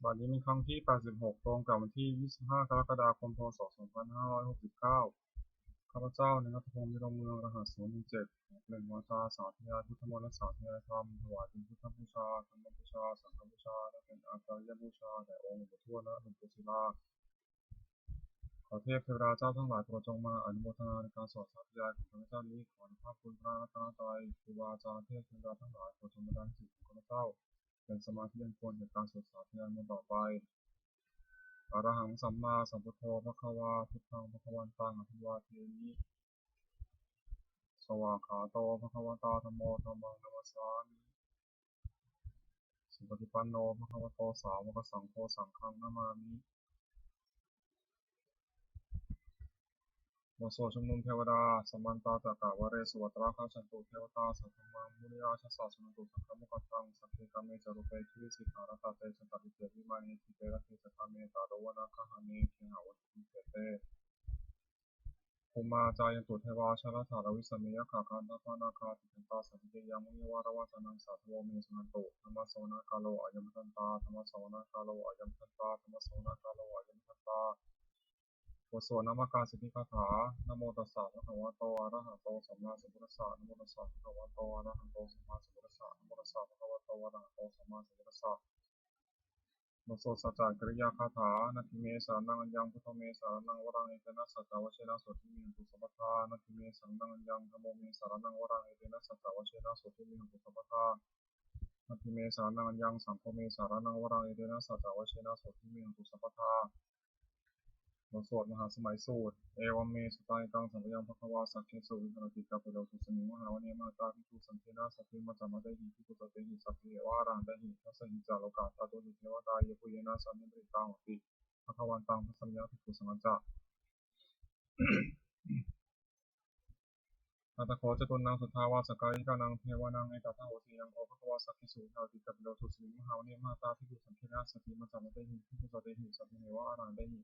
บัดนี้เป็นครั้งที่86ตรงกับวันที่25กรกฎาคมพ.ศ. 2569ข้าพเจ้านายณัฐพงษ์ วิรมเมืองรหัส017เปล่งวาจาสาธยายพุทธมนต์และสาธยายธรรมถวายเป็นพุทธบูชาธรรมบูชาสังฆบูชาและเป็นอาจาริยบูชาแด่องค์หลวงปู่ทวดและหลวงปู่ศิลาขอเทพเทวดาเจ้าทั้งหลายโปรดจงมาอนุโมทนาในการสวดสาธยายของข้าพเจ้านี้ขออนุภาพคุณพระรัตนตรัยครูบาอาจารย์เทพเทวดาทั้งหลายโปรดจงบันดาลจิตของข้าพเจ้าเป็นสมาธิอันควรแก่การสวดสาธยายต่อไปอะระหังสัมมาสัมพุทโธภควาพุทธังภควันตังอภิวาเทมิสวากขาโตภควตาธัมโมธัมมังนัมสสามิสุปฏิปันโนภควโตสาวกสังโฆสังฆังนามามิบทสวดชุมนุมเทวดาสัมมันตาจักกะวะเรสุวัตระคัจฉันตุเทวตาสัทธมังมุนิราชสสนตุสังฆมุขตังสัพเพกาเมจารุเปคิริสิกขารัตเตสันตติเตวิมานิทิเตระเทสกาเมตาโดวนาคหาเนเคหาวัตถุเตเตภูมาจายันตุเทวาชนะสารวิสเมยขาคันทัพนาคาติคันตาสัพเพยังมุนิวารวาสนังสัทโวเมสนันตุธรรมโสนากาโลอายัมทันตาธรรมโสนากาโลอายัมทันตาธรรมโสนากาโลอายัมทันตาบทสวดนามการสิทธิคาถานะโมตัสสะภะคะวะโตอะระหะโตสัมมาสัมพุทธัสสะนะโมตัสสะภะคะวะโตอะระหะโตสัมมาสัมพุทธัสสะนะโมตัสสะภะคะวะโตอะระหะโตสัมมาสัมพุทธัสสะบทสวดสัจจกริยาคาถานาทิเมสานังอัญญังพุทโธเมสานังวรังเอเตนะสัจจวเชนะโสทิมิหันตุสัพพทานาทิเมสานังอัญญังธัมโมเมสานังวรังเอเตนะสัจจวเชนะโสทิมิหันตุสัพพทานาทิเมสานังอัญญังสังโฆเมสานังวรังเอเตนะสัจจวเชนะโสทิมิหันตุสัพพทาบทสวดมหาสมัยสูตรเอวัมเมสุตายกังสัมปยังภควาสักเคสุวิหารติกาปุโรสุสมิมหาวเนมาตาภิกขุสังฆนาสัพพิมัจจามะเตหิภิกขุตเตหิสัพเพวารังเตหิทัสสหิจาโลกาตาตุหิเทวตาเยปุเยนะสัมมิบริตังหติภควันตังพัสสมิยะภิกขุสังฆัจจะอัตโขจตุนังสุทธาวาสกายิกานังเทวานังเอตตาโหติยังโอภควาสักขิสุวิหารติกาปุโรสุสมิมหาวเนมาตาภิกขุสังฆนาสัพพิมัจจามะเตหิภิกขุตเตหิสัพเพวารังเตหิ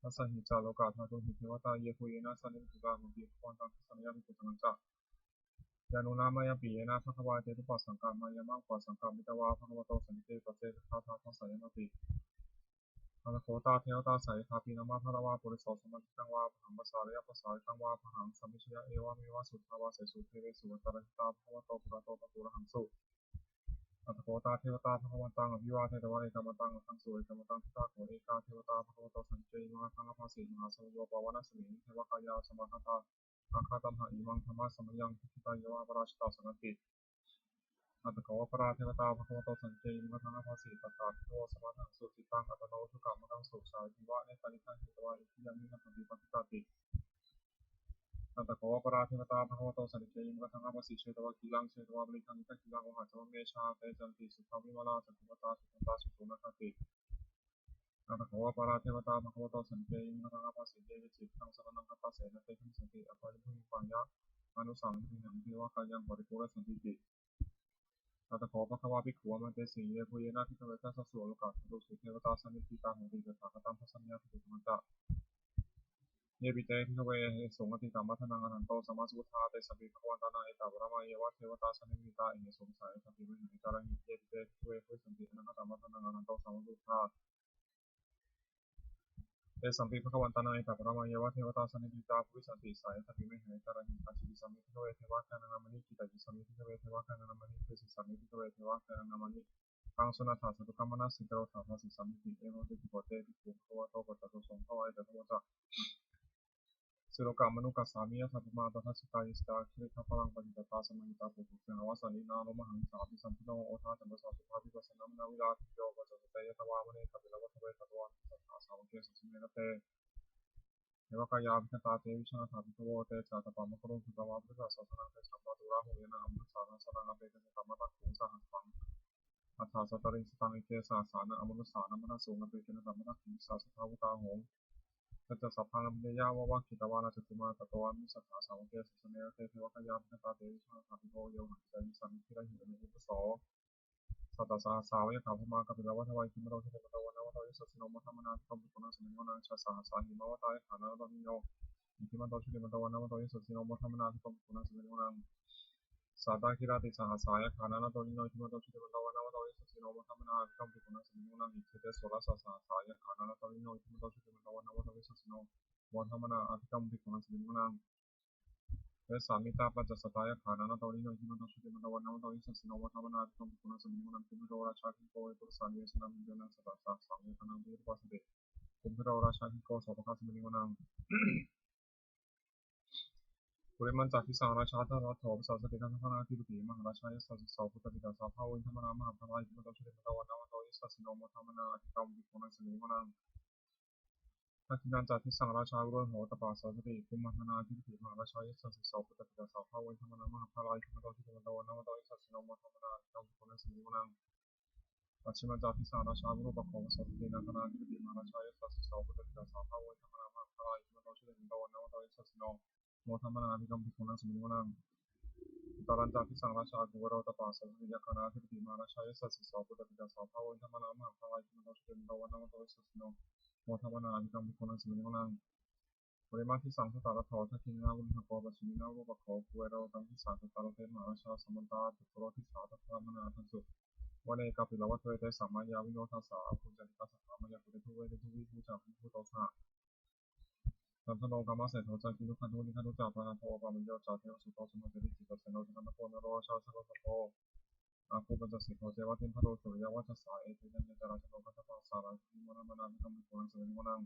ทัสสหิจาโลกาธาตุหิเทวตาเยปุเยนะสัมมิบริตังหติภควันตังพัสสมิยะภิกขุสังฆัจจะยานุนามายปีเยนะภควาเตตุปัสสังกามายามังปัสสังกามิตวาภควโตสันติเตปัสเตทาทาทัสสะยมติอัตโขตาเทวตาสายคาปีนามาภรวาปุริโสสมัติตังวาหังภาษาเรียภาษาตังวาหังสัมมิชยะเอวามิวาสุทธาวาเสสุเทเวสุวัตระหิตาภควโตปุระโตปตุระหังสุอัตโขตาเทวตาภควันตังอภิวาเทตวะเอกามตังหังสุเอกามตังทิตาโขเอกาเทวตาภควโตสันเจมหาคังอภาสีมหาสมุโยปวนาสมิงเทวกายาสมาคตาอาคาตัมหาอิมังธรรมะสมยังทิฏฐิตายะวะปราชิตาสนันติอัตโขปราเทวตาภควโตสันเจมหาคังอภาสีตัตตาทิโวสมาทังสุจิตังอัตโนทุกขมังสุชาวิวะเนตานิทังหิตวะอิทิยามิหันติปฏิตาติอัตโขปราเทวตาภควโตสันเจมหาคังอภาสีเชตวะกิลังเชตวะบริคังนิทังกิลังวหาจวเมชาเตจันติสุขวิมาลาสันติวตาสุขันตาสุโขนันติอัตโขปราเทวตาภควโตสันเจมหาคังอภาสีเยวิจิตตังสรณังคัตตาเสนเตขิสันติอภัยมุหิปัญญะอนุสังหิหังเทวะกายังปริปุระสันติติอัตโขภควาภิกขุมันเตสีเยปุเยนะภิกขเวทัสสะสุโลกาตุสุเทวตาสันนิติตาโหติตถาคตังพัสสมิยะภิกขุสังฆัจจะเยปิเตภิกขเวสงฆ์ติกามัทนังอนันโตสัมมาสุทธาเตสัพพิภวันตานาเอตาบรมเยวะเทวตาสันนิติตาอิเนสงสายสัพพิวิหิตาระหิเยปิเตภิกขเวพุสันติอนันตมัทนังอนันโตสัมมาสุทธาเตสัมพิภวันตานาเอตาบรมเยวะเทวตาสันนิติตาภวิสันติสายสัพพิวิหิตาระหิอาชิติสัมมิภิกขเวเทวะกานันามณิกิตาจิสัมมิภิกขเวเทวะกานันามณิเตสิสัมมิภิกขเวเทวะกานันามณิตังสุนัตถาสัตุกัมมนัสสิกโรธาทัสสิสัมมิติเอโนติภิโกเตภิกขุภควโตปัจจตุสงฆ์ภวายตถะวะสุโลกามนุกัสสามิยะสัพพมาตทัสสิตายิสตาคิริทัพพลังปฏิตตาสมัยตาปุถุเสนวาสันนินาโนมหังสาภิสัมพุทโธโอทาจัมปสัสสุภาภิปัสสนามนาวิลาภิโยปัจจตุเตยะทวามณีกัปิลวัฏเวตตวันสัทธาสาวเกสุสเมนะเตเทวกายาภิคตาเตวิชนาถาภิกโวเตจาตปามะครุงสุตวาภิกษาสนังเตสัมปะตุราหุเยนะอมรุสานัสนังอเปเตสัมมะตักขุงสหัสสังอัฏฐาสัตตริสตังอิเกสาสานะอมรุสานามะสุงอเปเตนะสัมมะตักขุงสาสุทธาวุตาหงสัจสัพพังเมยาวะวะกิตวานาจตุมาตตวามิสัทธาสาวเกสุสเมนะเตเทวกายาภิคตาเตวิชนาถาภิกโวโยหังใจมิสัมมิทิระหิเอเนอุปโสสัตตสาสาวยะถาพมากัปิลวัฏวัยคิมโรทิเตปตวันวัตวิสุทธิโนมัทธมนาภิกขุปุณณสมิโนนังชาสาสาหิมาวตายฐานะตมิโยอิทิมันโตชุติมันตวันวัตวิสุทธิโนมัทธมนาภิกขุปุณณสมิโนนังสัตตาคิราติสหัสสายะฐานะตมิโยอิทิมันโตชุติมันตวันวัตวิสุทธิ สิโนมธรรมนาพิกรรมปิกุณสมิงุนังอิทิเตโสรัสสาสายขานาตวิโนอิทิมตชุติมันตวันนวตวิสัสโนมธรรมนาพิกรรมปิกุณสมิงุนังเวสามิตาปัจจสตายขานาตวิโนอิทิมตชุติมันตวันนวตวิสัสโนมธรรมนาพิกรรมปิกุณสมิงุนังคุมิโรราชาคิโกเอตุสานเวสนามิเดนังสตาสาสังเวทนังวิรุปัสเดคุมิโรราชาคิโกโสภคัสมิงุนังปุริมันจักทิสังราชาธารัตโถปสัสสติทัพพนาธิปติมหาราชายสัสสาวพุทธปิตาสาภาวินธรรมนามหาพลายอิทิมตชุติมันตวันนวตวิสัสโนมธรรมนาพิกรรมปิกุณสมิงุนังทักขินันจักทิสังราชาวิโรจน์โหตปาสัสสติคุมมหานาธิปติมหาราชายสัสสาวพุทธปิตาสาภาวินธรรมนามหาพลายอิทิมตชุติมันตวันนวตวิสัสโนมธรรมนาพิกรรมปิกุณสมิงุนังปัจฉิมจักทิสังราชาวิโรจน์ปะโขสัสสตินันทนาธิปติมหาราชายสัสสาวพุทธปิตาสาภาวินธรรมนามหาพลายอิทิมตชุติมันตวันนวตวิสัสโนมธรรมนาพิกรรมปิกุณสมิงุนังตารันจักทิสังราชากุวโรตปาสัสสติยักขณาธิปติมหาราชายสัสสาวพุทธปิตาสาภาวินธรรมนามหาพลายอิทิมตชุติมันตวันนวตวิสัสโนมธรรมนาพิกรรมปิกุณสมิงุนังปริมาที่สังสตาระทอทักขินาวุณหกปัจฉิมินาวุปะโขกุเวโรตังทิสังสตาระเตมหาราชาสมันตาตุโรทิสาทัพพามนาทันสุวันเอกาปิลวัตเวเตสัมมายาวิโนทัสสะภูจันติกัสสะมายาปุเรทุเวเตทุวิภูจักภูโตสะสัมภโนกามาเสโทจักินุขันธุนิขันธุจักปะนาโทปามิโยจักเทวสุโตสมุทเตติจิตเสโนจันทโกนโรชาสโกสโตอาคูปัญจสิกโตเจวะติมพโรสุริยวัชสาเอเตยันเยจราชโนกัสสะสาราภิมนามานาภิกรรมปิกุณสมิงุนัง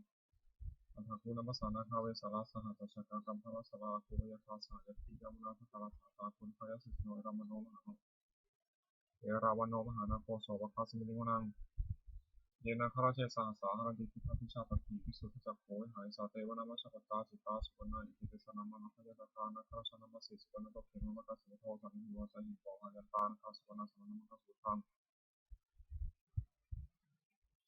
อัฏฐคูนัมสานาคาเวสาราสหัสสะกกัมภวสลาคูยทัสสะยติยามุนาภคาราภาตาคุณพยสิโนรามโนมหาเอราวันโนมหานาโคโสวะคาสมิงุนังเยนะคาราเชสาสาหรันติพิทัพิชาปฏิพิสุทธิจักโขวิหายสาเตวนามัชปตาจิตาสุวรรณอิติเตสนามานะพยตตานะคาราชนามัสสิสุวรรณโตเขมะมะกัสสิโทสันนิวาสหิโกหายันตานะคาสุวรรณสมนะมะกัสสุทัง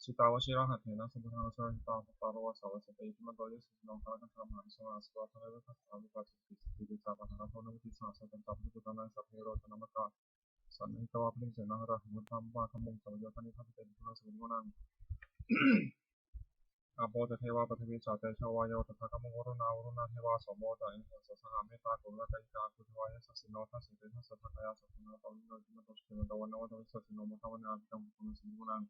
สิตาวชิระหัตเถนะสัมพุทธานุสริตาปตารวสาวสเตอิมันโตยสุนองคารังคามหาสมาสวะทะเลทัสสาวิปัสสิติติจาปะทะโทนมุติสาสัจจัพพุทธานังสัพเพโรจนะมะกะสันนิตวะปริเสนะหะมุตตัมปะขมุงสัมโยธานิทัพเตติพุทธสมิงุนังอาโปเทวาปฐวีชาเตชวายโยตถาคมวรุณาวรุณาเทวาสมโมตอินทสสหาเมตตากุลกัยกาคุทวายสัสสิโนทัสสิเตทัสสัทธายาสัพพนาตวิโนจิมตโชติมตวันนวตวิสัสสิโนมทวนาภิกรรมปุณสมิงุนัง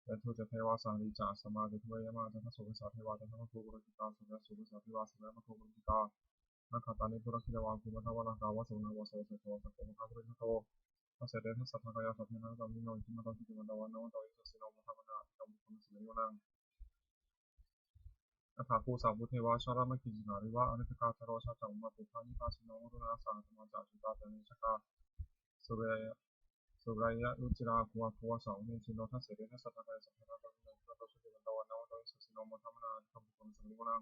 เตทุจเทวาสังริจาสมาเตทุเวยมาจันทสุวิสาเทวาจันทมภูบุรกิตาสุเวสุวิสาเทวาสุเวมภูบุรกิตานักขัตตานิปุรคิเลวาภูมิทวนาคาวะสุนาวะโสเสโทสัพพะมหาปุริโตทัสเสเตทัสสัทธายาสัพพนาตวิโนจิมตโชติมตวันนวตวิสัสสิโนมทวนาภิกรรมปุณสมิงุนังอัฏฐคูสาวุเทวาชารามกิจินาริวะอนิจกาชโรชาจังมาปุพานิกาสิโนวรุณาสาธมาจาจุตาเตนิชกาสุเรยสุรายะอุจิราภวะภวะสองเมชิโนทัสเสเดทัสสัทธายสัพพนาตวิโนจิมตโชติมันตวันนวตวิสัสสิโนมทวนาภิกรรมปุณสมิงุนัง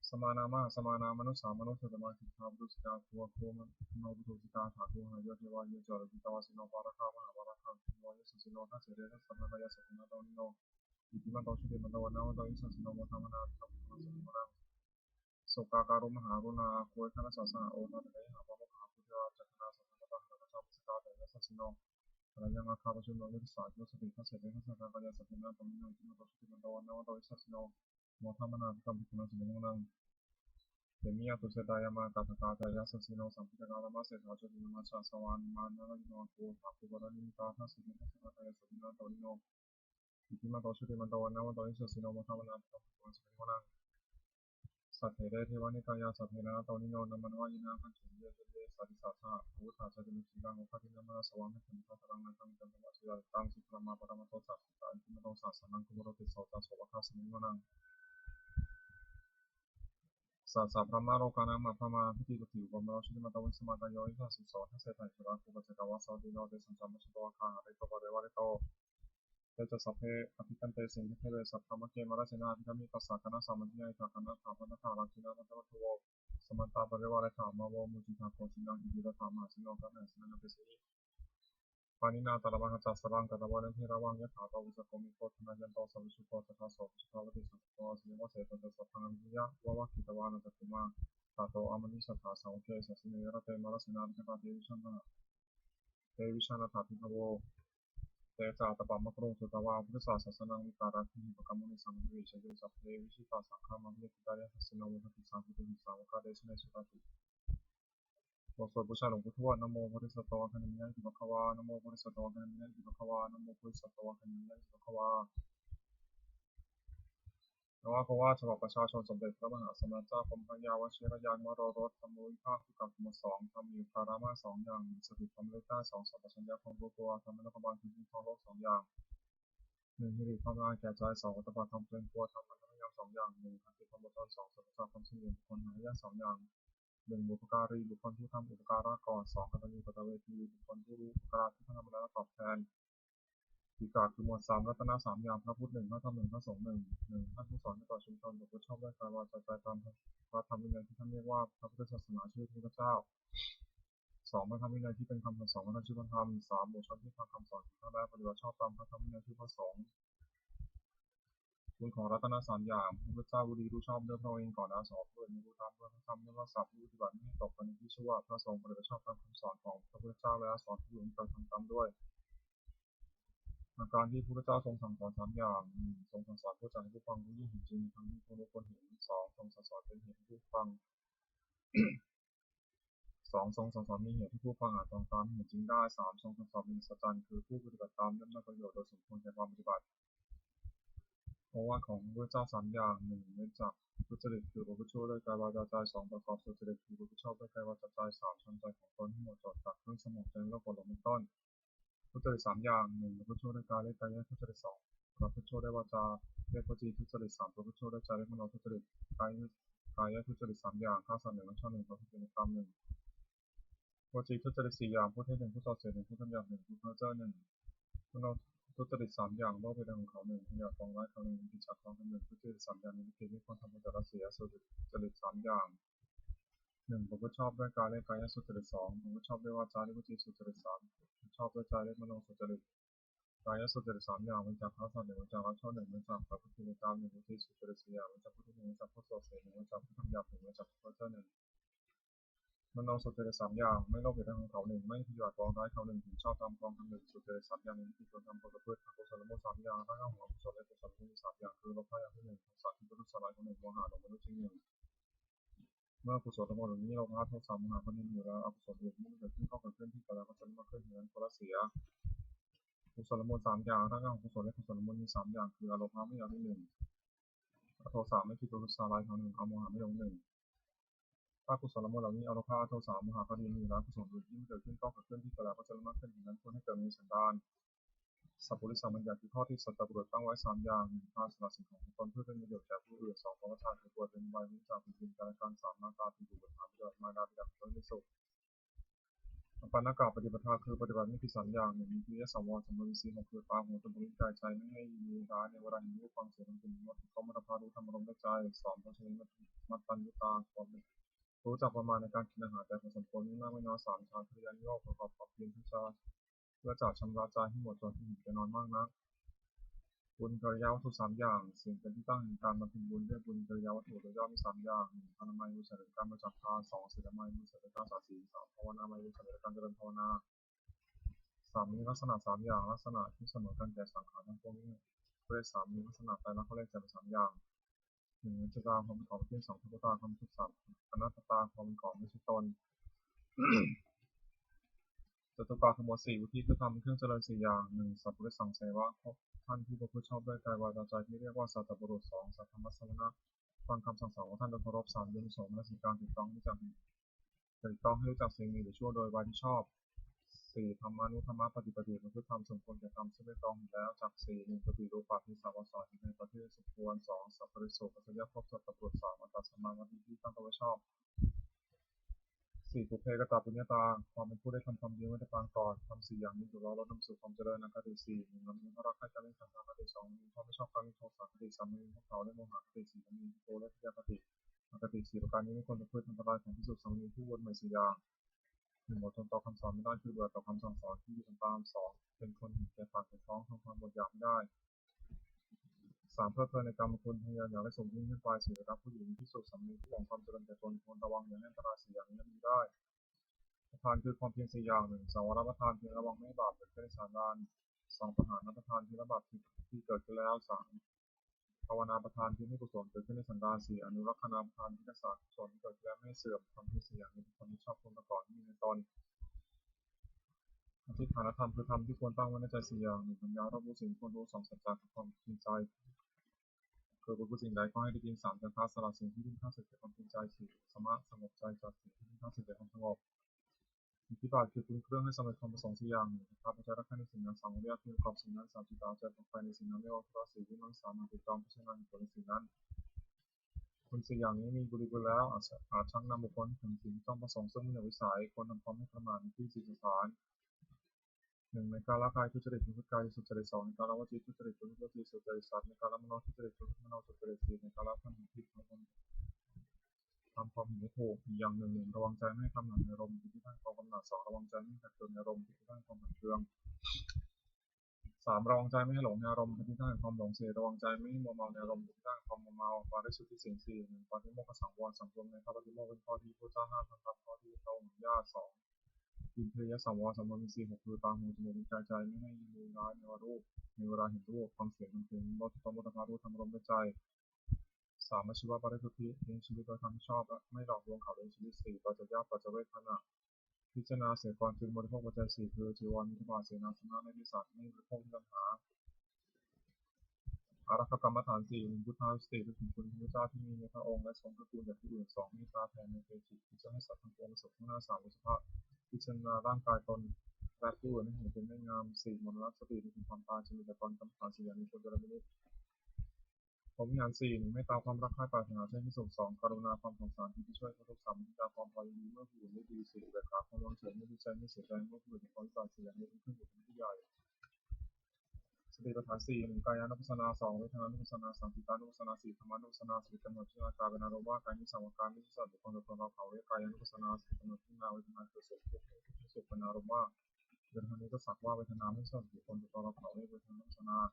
สมานามะสมานามนุสามนุสตมาทิฏฐาบุสิกาภวะภวมโนบุตุสิกาถาภูหายเทวายจารกิตาวสิโนปาระคามหาปาระคังโมยสัสสิโนทัสเสเดทัสสัทธายสัพพนาตวิโนอิติมันโตชุติมันตวันนวตวิสัสสิโนมทวนาภิกรรมปุณสมิงุนังสุกาการุมหารุณาโคยคณะสาสนาโอทัตเตหะพะมุขาพุทธาจักนาสัมปะทะนะชามุสกาเตยสัสสิโนพระยังอาคาปชุโนนิสสาจุสติทัสเสเดทัสสะกายสัพพนาตวิโนอิติมันโตชุติมันตวันนวตวิสัสสิโนมทวนาภิกรรมปุณสมิงุนังเดมิยาตุเสดายามากาตกาตายาสัสสิโนสัมพิจารณามาเสถาจุตินามาชาสวานมานาลโนโกภาคุบารานิตาทัสสิเดทัสสะกายสัพพนาตวิโนอิติมันโตชุติมันตวันนวตวิสัสสิโนมทวนาภิกรรมปุณสมิงุนังสัตเถเรเทวานิกายาสัพเพนาตวิโนนัมมันวายินาคันถุเยเจเยสัริสัสสะอาวุธาจติมิสิกังโอคตินามาสวามิคันทัสรังนันตังจันทวัชยาตังสุปรมาปรมาโตสัพพิตาอิติมโตสัสสนังกุมโรติโสตโสวะคาสมิงุนังสัสสะพระมาโลกานังมัพพมาพิติปฏิอุปมโรชิติมัตวิสมาตโยอิทัสสุโสทัสเสตัยสุราภูปเจกาวาสาวดิโนเดสังจามชโตอาคาหะเรโตปะเรวะเรโตเตจะสัพเพอภิกันเตสิงห์เทเวสัพพมะเกมราชนาภิกามิตัสสะคณะสามัญญาอิทัคณะถาปนถาราชินานันตวัตโวสมันตาปริวารถามาวมุจิตาโกจินังอิจิรถามหาสิโนกัมเนสนันเปสิปานินาตระมังจัสสรังกตวานันเทระวังยะถาตวิสโกมิโกธนายันโตสัพพิสุโตสัทธาโสสุขาวติสัพพะสิโมเสตตัสสะพังมิยะวะวะคิตวานัตติมาตาโตอามนิสัทธาสังเกสัสสิเนระเตมรสนาภิกตาเทวิชันนาเทวิชันนาถาภิกขโวเตจาตปามะกรุงสุตวาพุทธศาสนาวิการะทิหิปกรรมุนิสังวิเชเดสัพเพวิชิตาสังฆามังเยติตายะสัสสิโนมุขติสังคุติสาวกาเดชเนสุตติ บทสวดบูชาหลวงปู่ทวดนะโมพุทธิสัตว์คันนิยะอิภควานะโมพุทธิสัตว์คันนิยะอิภควานะโมพุทธิสัตว์คันนิยะอิภควาเพราะว่าฉบับประชาชนสมเด็จพระมหาสมณเจ้ากรมพระยาวชิรยานวโรรสธรรมวิภาคกับหมวดสองทำอยู่คารามาสองอย่างสถิตความเลือกได้สองสัพพัญญาของตัวทำให้รัฐบาลพื้นที่ท้องโลกสองอย่างหนึ่งฮิริความงานแก่ใจสองวัตถุทำเป็นตัวทำมันทั้งอย่างสองอย่างหนึ่งขันติความอดทนสองสัพพะความเฉลียวบุคคลหายาสองอย่างหนึ่งบุพการีบุคคลผู้ทำอุปการะก่อนสองกตัญญูกตเวทีบุคคลผู้รู้อุปการะที่ทำแล้วตอบแทนอีกกาคือหมวดสามรัตนะสามอย่างพระพุทธหนึ่งพระธรรมหนึ่งพระสงฆ์หนึ่งท่านผู้สอนให้ต่อชุมชนบุคคลชอบด้วยการวาจาใจตามพระธรรมวินัยที่ท่านเรียกว่าพระพุทธศาสนาชื่อพระเจ้าสองพระธรรมวินัยที่เป็นคำสอนของท่านชื่อพระธรรมสามหมู่ชนที่ฟังคำสอนของท่านและปฏิบัติชอบตามพระธรรมวินัยชื่อพระสงฆ์คุณของรัตนสามอย่างพระพุทธเจ้ารู้ดีรู้ชอบด้วยพระองค์เองก่อนแล้วสอนผู้อื่นรู้ตามด้วยพระธรรมด้วยพระศัพท์รู้ปฏิบัติไม่ให้ตกไปในที่ชั่วพระสงฆ์ปฏิบัติชอบตามคำสอนของพระพุทธเจ้าและสอนผู้อื่นการทำตามด้วยอาการที่พระพุทธเจ้าทรงสั่งสอนสามอย่างทรงสั่งสอนผู้จักให้ผู้ฟังรู้ยิ่งเห็นจริงทั้งที่ผู้รู้ควรเห็นสองทรงสั่งสอนเป็นเหตุให้ผู้ฟังสองทรงสั่งสอนมีเหตุที่ผู้ฟังอาจตรงตามเห็นจริงได้สามทรงสั่งสอนเป็นสัจจ์คือผู้ปฏิบัติตามย่อมได้ประโยชน์โดยสมควรแก่ความปฏิบัติโอวาทของพระพุทธเจ้าสามอย่างหนึ่งเว้นจากทุจริตคือประพฤติชั่วด้วยกายวาจาใจสองประกอบสุจริตคือประพฤติชอบด้วยกายวาจาใจสามทำใจของตนให้หมดจดจากเครื่องสมองใจโลกหลงเป็นต้นทุจริตสามอย่างหนึ่งประพฤติชั่วด้วยกายและกายทุจริตสองประพฤติชั่วด้วยวาจาเรียกวจีทุจริตสามประพฤติชั่วด้วยใจและมโนทุจริตกายทุจริตสามอย่างฆ่าสัตว์หนึ่งและช่อหนึ่งประพฤติในกรรมหนึ่งวจีทุจริตสี่อย่างพูดเท็จหนึ่งพูดส่อเสียดหนึ่งพูดคำหยาบหนึ่งพูดเพ้อเจ้อหนึ่งมโนทุจริตสามอย่างโลภเป็นของเขาหนึ่งพยาบาทปองร้ายเขาหนึ่งอิจฉาเขาหนึ่งทุจริตสามอย่างนี้คือไม่ควรทำให้แต่ละเสียสุจริตสามอย่างหนึ่งประพฤติชอบด้วยกายและกายสุจริตสองประพฤติชอบด้วยวาจาและวจีสุจริตสามชอบด้วยใจและมโนสุจริตกายสุจริตสามอย่างมันจากพระสัตว์หนึ่งมันจากรักชอบหนึ่งมันจากประพฤติในกรรมหนึ่งวจีสุจริตสี่อย่างมันจากพุทธหนึ่งมันจากพุทธโสเสหนึ่งมันจากพุทธคำหยาบหนึ่งมันจากพุทธเจ้าหนึ่งมโนสุจริตสามอย่างไม่โลภเป็นของเขาหนึ่งไม่พยาบาทปองร้ายเขาหนึ่งถึงชอบตามกองทำหนึ่งสุจริตสามอย่างนี้ที่ควรทำประพฤติกุศลมุสสามอย่างทั้งของกุศลและกุศลมุสสามอย่างคือลบให้อย่างที่หนึ่งสามที่ประทุษร้ายของหนึ่งโมหะหลงมนุษย์จริงหนึ่งเมื่อกุศลทั้งหมดนี้เราพาโทษสามมหาคนนี้อยู่แล้วอกุศลอื่นที่เกิดขึ้นก็เกิดขึ้นที่แต่ละก็จะมาขึ้นเหมือนคนละเสียกุศลมูลสามอย่างทั้งของกุศลและกุศลมูลมีสามอย่างคืออารมณ์ไม่อย่างที่หนึ่งโทสะไม่คิดประทุษร้ายเขาหนึ่งอโมหะไม่ลงหนึ่งถ้ากุศลมูลเหล่านี้อารมณ์โทสะโมหะก็ดีมีแล้วกุศลอื่นที่เกิดขึ้นก็เกิดขึ้นที่แต่ละก็จะมาขึ้นเหมือนคนให้เกิดมีสันดานสัพพุริสามัญญัติคือข้อที่สัตตบุรุษตั้งไว้สามอย่างหนึ่งการสละสิ่งของตนเพื่อเป็นประโยชน์แก่ผู้อื่นสองธรรมชาติคือตัวเป็นใบวิจารณ์เป็นการการสามนาตาเป็นบุตรทำประโยชน์มาดาเป็นอย่างต้นที่สุดปานากาปฏิปทาคือปฏิบัติไม่ผิดสัญญาหนึ่งมีพิยสังวรสมบูรณ์สีของคือตาหูจมูกลิ้นกายใจไม่ให้มีร้ายในเวลาเห็นรูปฟังเสียงเป็นวัตถุเขามาพารู้ธรรมารมณ์ได้ใจสอนเพราะฉะนั้นมัตตัญญุตาความรู้จักประมาณในการกินอาหารแต่ผสมผลมากไม่น้อยสามชาติริยานโยกประกอบกับเพียรทุกชาเพื่อจัดชำระใจให้หมดจดที่หินจะนอนมากนักบุญกิริยาวัตถุสามอย่างสิ่งเป็นที่ตั้งแห่งการบำเพ็ญบุญเรียกบุญกิริยาวัตถุโดยย่อมีสามอย่างหนึ่งอนามัยมุสลิมการมาจับทานสองศีลไมยมุสลิมการสาศีสามภาวนาไมยมุสลิมการเจริญภาวนาสามมีลักษณะสามอย่างลักษณะที่เสมอกันแก่สังขารทั้งปวงนี้เรียกสามมีลักษณะไตรลักษณ์เขาเรียกแต่สามอย่างหนึ่งจิตตาความเป็นของที่สองทุกตาความทุกสัตว์อนัตตาความเป็นของไม่ใช่ตนจตุปาขโมยสี่วิธีคือทำเครื่องเจริญสี่อย่างหนึ่งสัพพุริสังเสวะท่านผู้ประพฤติชอบด้วยกายวาจาใจที่เรียกว่าสัตตบุรุษสองสัทธรรมสวนะฟังคำสั่งสอนของท่านโดยเคารพสามยนิสงและสิ่งการถูกต้องรู้จักให้รู้จักสิ่งดีหรือชั่วโดยวาที่ชอบสี่ธรรมานุธรรมะปฏิปฏิมันคือทำสมควรแก่ทำซึ่งไม่ต้องแล้วจากสี่หนึ่งปฏิรูปที่สาวสารในประเทศสมควรสองสัพปริโสปัสยภพสัตตบุรุษสามอัตตสมาธิที่ตั้งตัวไว้ชอบสี่ปุเพกตปุญญาตาความเป็นผู้ได้ทำความดีไว้ในปางก่อนทำสี่อย่างนี้อยู่รอลดนำสู่ความเจริญนะคติสี่หนึ่งนำมีพระรักให้การเล่นขันธ์คติสองมีความไม่ชอบการมีโทสะคติสามมีพวกเขาและโมหะคติสี่มีโทและทิฏฐิคติคติสี่ประการนี้ไม่ควรประพฤติอันตรายของพิสุทธิ์สามมีผู้วนใหม่สี่อย่างหนึ่งอดทนต่อคำสอนไม่ได้คือเบื่อต่อคำสั่งสอนที่ทำตามสองเป็นคนเห็นแก่ปากแก่ท้องทำความบดหยาบไม่ได้สามเพลิดเพลินในกรรมคุณพยายามอยากได้สมยิ่งขึ้นไปสี่รักผู้หญิงที่สุดสามีผู้หวังความเจริญแก่ตนควรระวังอย่าให้อันตรายสี่อย่างนี้มีได้ประทานคือความเพียรสี่อย่างหนึ่งสองรับประทานเพียรระวังไม่ให้บาปเกิดขึ้นในสารานสองประหารรับประทานที่ละบาปที่เกิดขึ้นแล้วสาม ภาวนาประทานที่ให้กุศลเกิดขึ้นในสันดานสี่อนุรักษณาประทานที่รักษากุศลเกิดและไม่เสื่อมทำให้สี่อย่างนี้เป็นคนที่ชอบคนประกอบที่มีในตนอธิษฐานธรรมคือธรรมที่ควรตั้งไว้ในใจสี่อย่างหนึ่งปัญญารอบรู้สิ่งควรรู้สองสัจจะคือความจริงใจคือบุญสิ่งใดก็ให้ได้ยินสามจะท้าสละสิ่งที่ยิ่งท้าสึกแก่ความจริงใจสี่สมาสงบใจจากสิ่งที่ยิ่งท้าสึกแก่ความสงบอิทธิบาทคือคุณเครื่องให้สำเร็จความประสงค์สี่อย่างหนึ่งพระพุทธเจ้ารักในสิ่งนั้นสองเรียกคือประกอบสิ่งนั้นสามจิตตาใจฝักใฝ่ในสิ่งนั้นเรียกว่าพระสี่ที่มันสามารถติดตามพิจารณาผลในสิ่งนั้นคุณสี่อย่างนี้มีบริบูรณ์แล้วอาจชักนำบุคคลถึงสิ่งที่ต้องประสงค์ซึ่งมีวิสัยควรทำความไม่ประมาทในที่สี่สถานหนึ่งในการละกายทุจริตทุจริตสุจริตสองในการละวจีทุจริตทุจริตสุจริตสามในการละมโนทุจริตทุจริตมโนสุจริตสี่ในการละพันธ์ที่ทำความเห็นไม่ถูกอย่างหนึ่งระวังใจไม่ให้ทำหนักในอารมณ์ที่ตั้งความกำหนัดสองระวังใจไม่ให้ขัดเคืองในอารมณ์ที่ตั้งความขัดเคืองสามระวังใจไม่ให้หลงในอารมณ์ที่ตั้งความหลงสี่ระวังใจไม่ให้มัวเมาในอารมณ์ที่ตั้งความมัวเมาปาริสุทธิสิ่งสี่หนึ่งปาฏิโมกขสังวรสังรวมในข้าพเจ้าเป็นข้อที่พระเจ้าห้ามทำตามข้อที่เราอนุญาตสองอินทรียสังวรสังรวมมีสี่หกคือตาหูจมูกลิ้นกายใจไม่ให้มีร้ายในรูปในเวลาเห็นรูปฟังเสียงเพลงรสความมุตตะรู้ทำอารมณ์ด้วยใจสามอาชีวะปริสุทธิเลี้ยงชีวิตโดยทำให้ชอบและไม่หลอกลวงเขาเลี้ยงชีวิตสี่ปัจจยะปัจจเวทขณะพิจารณาเสียก่อนจึงบริโภคปัจจัยสี่คือจีวรมิถบาทเสนาสนะในที่สัตว์ไม่บริโภคที่ปัญหาอารักขกรรมฐานสี่พุทธาสติถึงคุณพระเจ้าที่มีในพระองค์และทรงพระคุณอย่างผู้อื่นสองมีตาแทนในเกจิที่จะให้สัตว์ทั้งปวงประสบข้างหน้าสามวิสภาพิจารณาร่างกายตนและผู้อื่นให้เห็นเป็นไม่งามสี่มรณะสติถึงความตายจะมีแต่ตอนกรรมฐานสี่อย่างนี้คนเดียวไม่ได้ผมวิหารสี่หนึ่งไม่ตามความรักใคร่ปรารถนาเช่นที่สุดสองกรุณาความสงสารที่ช่วยเขาทุกสามมิตาความพอดีเมื่อผู้อื่นไม่ดีสี่แต่ขาความรังเฉยไม่ดีใจไม่เสียใจเมื่อผู้อื่นความตายสี่อย่างนี้เป็นขึ้นอยู่เป็นผู้ใหญ่สติปัฏฐานสี่หนึ่งกายานุปัสสนาสองเวทนานุปัสสนาสามจิตานุปัสสนาสี่ธรรมานุปัสสนาสี่กำหนดพิจารณากายเป็นอารมณ์ว่ากายนี้สังวรการไม่ใช่สัตว์บุคคลตัวเราเขาเรียกกายานุปัสสนาสี่กำหนดพิจารณาเวทนาคือสุขทุกข์ที่สุขเป็นอารมณ์ว่าเวทนานี้ก็สักว่าเวทนาไม่ใช่สัตว์บุคคลตัวเราเขาเรียกเวทนานุปัสสนา